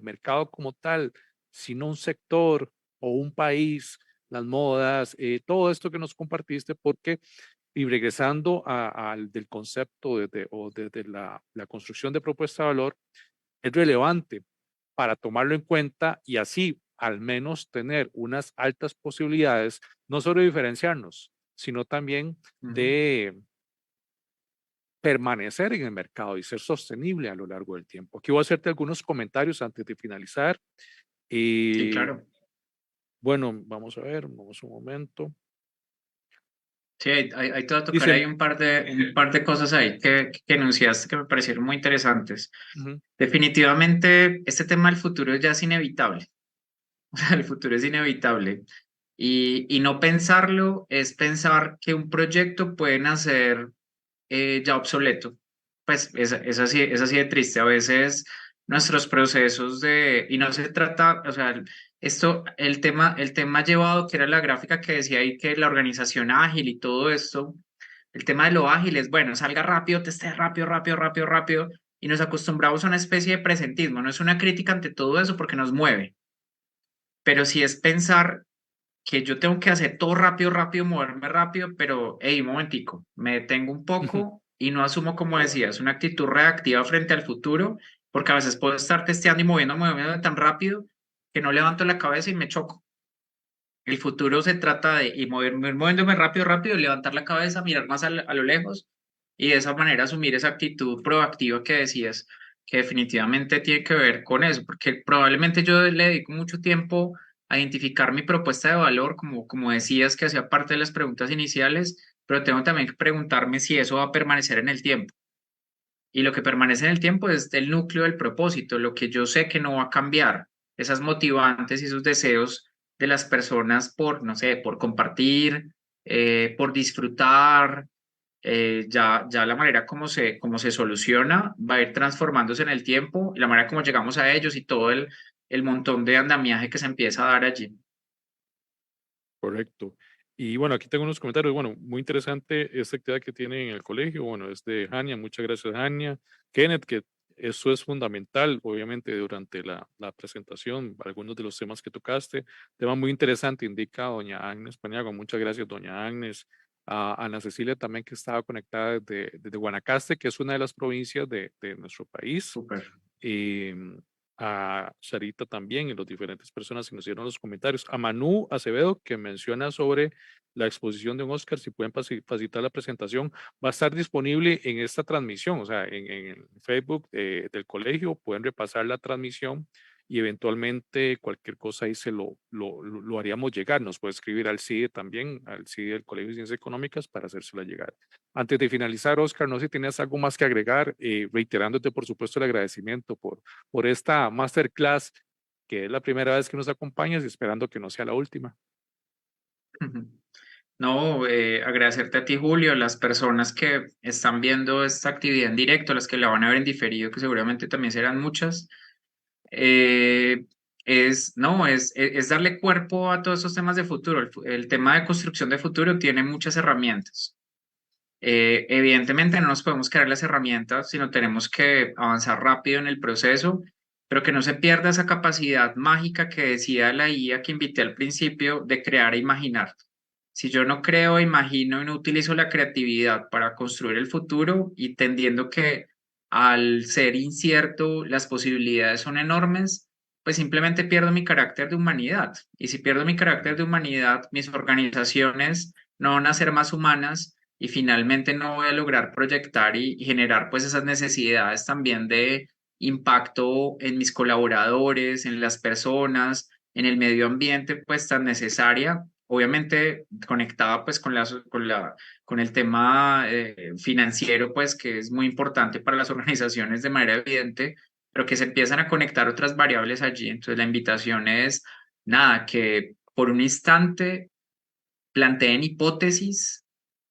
mercado como tal, sino un sector o un país, las modas, todo esto que nos compartiste, porque, y regresando al del concepto o desde la construcción de propuesta de valor, es relevante para tomarlo en cuenta y así al menos tener unas altas posibilidades, no solo de diferenciarnos, sino también de permanecer en el mercado y ser sostenible a lo largo del tiempo. Aquí voy a hacerte algunos comentarios antes de finalizar. Sí, Y claro. bueno, vamos a ver, vamos un momento. Sí, te voy a tocar ahí Dicen, un par de cosas ahí que enunciaste que me parecieron muy interesantes. ujú, Definitivamente, este tema del futuro ya es inevitable. O sea, el futuro es inevitable. Y no pensarlo es pensar que un proyecto puede nacer ya obsoleto. Pues es así de triste. A veces nuestros procesos y no se trata, o sea, el tema llevado, que era la gráfica que decía ahí que la organización ágil y todo esto, el tema de lo ágil es, bueno, salga rápido, teste rápido, rápido, rápido, rápido, y nos acostumbramos a una especie de presentismo. No es una crítica ante todo eso porque nos mueve, pero sí es pensar que yo tengo que hacer todo rápido, rápido, moverme rápido, pero, hey, un momentico, me detengo un ujú, poco y no asumo, como decías, una actitud reactiva frente al futuro, porque a veces puedo estar testeando y moviéndome tan rápido que no levanto la cabeza y me choco. El futuro se trata de moviéndome rápido, rápido, levantar la cabeza, mirar más a lo lejos y de esa manera asumir esa actitud proactiva que decías, que definitivamente tiene que ver con eso, porque probablemente yo le dedico mucho tiempo a identificar mi propuesta de valor, como decías, que hacía parte de las preguntas iniciales, pero tengo también que preguntarme si eso va a permanecer en el tiempo. Y lo que permanece en el tiempo es el núcleo del propósito, lo que yo sé que no va a cambiar, esas motivantes y esos deseos de las personas por, no sé, por compartir, por disfrutar, ya la manera como se soluciona va a ir transformándose en el tiempo, y la manera como llegamos a ellos y todo el montón de andamiaje que se empieza a dar allí. correcto. Y bueno, aquí tengo unos comentarios. Bueno, muy interesante esta actividad que tienen en el colegio. Bueno, es de Hania. Muchas gracias, Hania. Kenneth, que eso es fundamental, obviamente, durante la presentación, algunos de los temas que tocaste. Tema muy interesante, indica doña Agnes Paniagua. Muchas gracias, doña Agnes. A Ana Cecilia también, que estaba conectada desde Guanacaste, que es una de las provincias de nuestro país. Súper. A Sarita también y las diferentes personas que nos dieron los comentarios. A Manu Acevedo, que menciona sobre la exposición de un Oscar, si pueden facilitar la presentación, va a estar disponible en esta transmisión, o sea, en el Facebook del colegio, pueden repasar la transmisión y eventualmente cualquier cosa ahí se lo haríamos llegar. Nos puede escribir al CIDE también, al CIDE del Colegio de Ciencias Económicas para hacérselo llegar. Antes de finalizar, Oscar, no sé si tenías algo más que agregar, reiterándote por supuesto el agradecimiento por esta masterclass, que es la primera vez que nos acompañas y esperando que no sea la última. No, agradecerte a ti, Julio, a las personas que están viendo esta actividad en directo, las que la van a ver en diferido, que seguramente también serán muchas. Es darle cuerpo a todos estos temas de futuro. El tema de construcción de futuro tiene muchas herramientas. Evidentemente no nos podemos crear las herramientas, sino tenemos que avanzar rápido en el proceso, pero que no se pierda esa capacidad mágica que decía la IA que invité al principio de crear e imaginar. Si yo no creo, imagino y no utilizo la creatividad para construir el futuro y entendiendo que al ser incierto las posibilidades son enormes, pues simplemente pierdo mi carácter de humanidad. Y si pierdo mi carácter de humanidad, mis organizaciones no van a ser más humanas y finalmente no voy a lograr proyectar y generar pues esas necesidades también de impacto en mis colaboradores, en las personas, en el medio ambiente pues tan necesaria, obviamente conectada pues con el tema financiero pues que es muy importante para las organizaciones de manera evidente, pero que se empiezan a conectar otras variables allí. Entonces la invitación es nada, que por un instante planteen hipótesis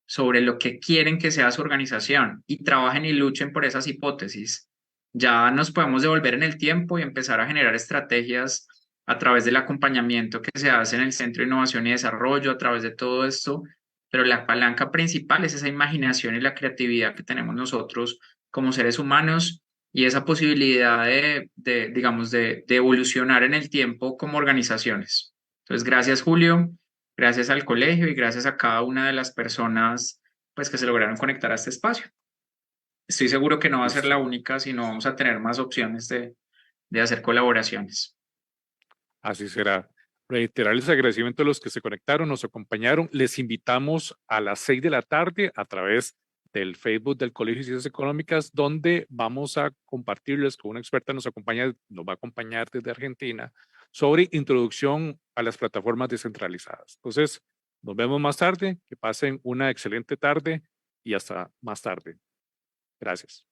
sobre lo que quieren que sea su organización y trabajen y luchen por esas hipótesis. Ya nos podemos devolver en el tiempo y empezar a generar estrategias a través del acompañamiento que se hace en el Centro de Innovación y Desarrollo, a través de todo esto, pero la palanca principal es esa imaginación y la creatividad que tenemos nosotros como seres humanos y esa posibilidad digamos, de evolucionar en el tiempo como organizaciones. Entonces, gracias, Julio. Gracias al colegio y gracias a cada una de las personas pues, que se lograron conectar a este espacio. Estoy seguro que no va a ser la única, sino vamos a tener más opciones de hacer colaboraciones. Así será. Reiterarles agradecimiento a los que se conectaron, nos acompañaron. Les invitamos a las 6 de la tarde a través del Facebook del Colegio de Ciencias Económicas, donde vamos a compartirles con una experta, nos va a acompañar desde Argentina, sobre introducción a las plataformas descentralizadas. Entonces, nos vemos más tarde, que pasen una excelente tarde y hasta más tarde. Gracias.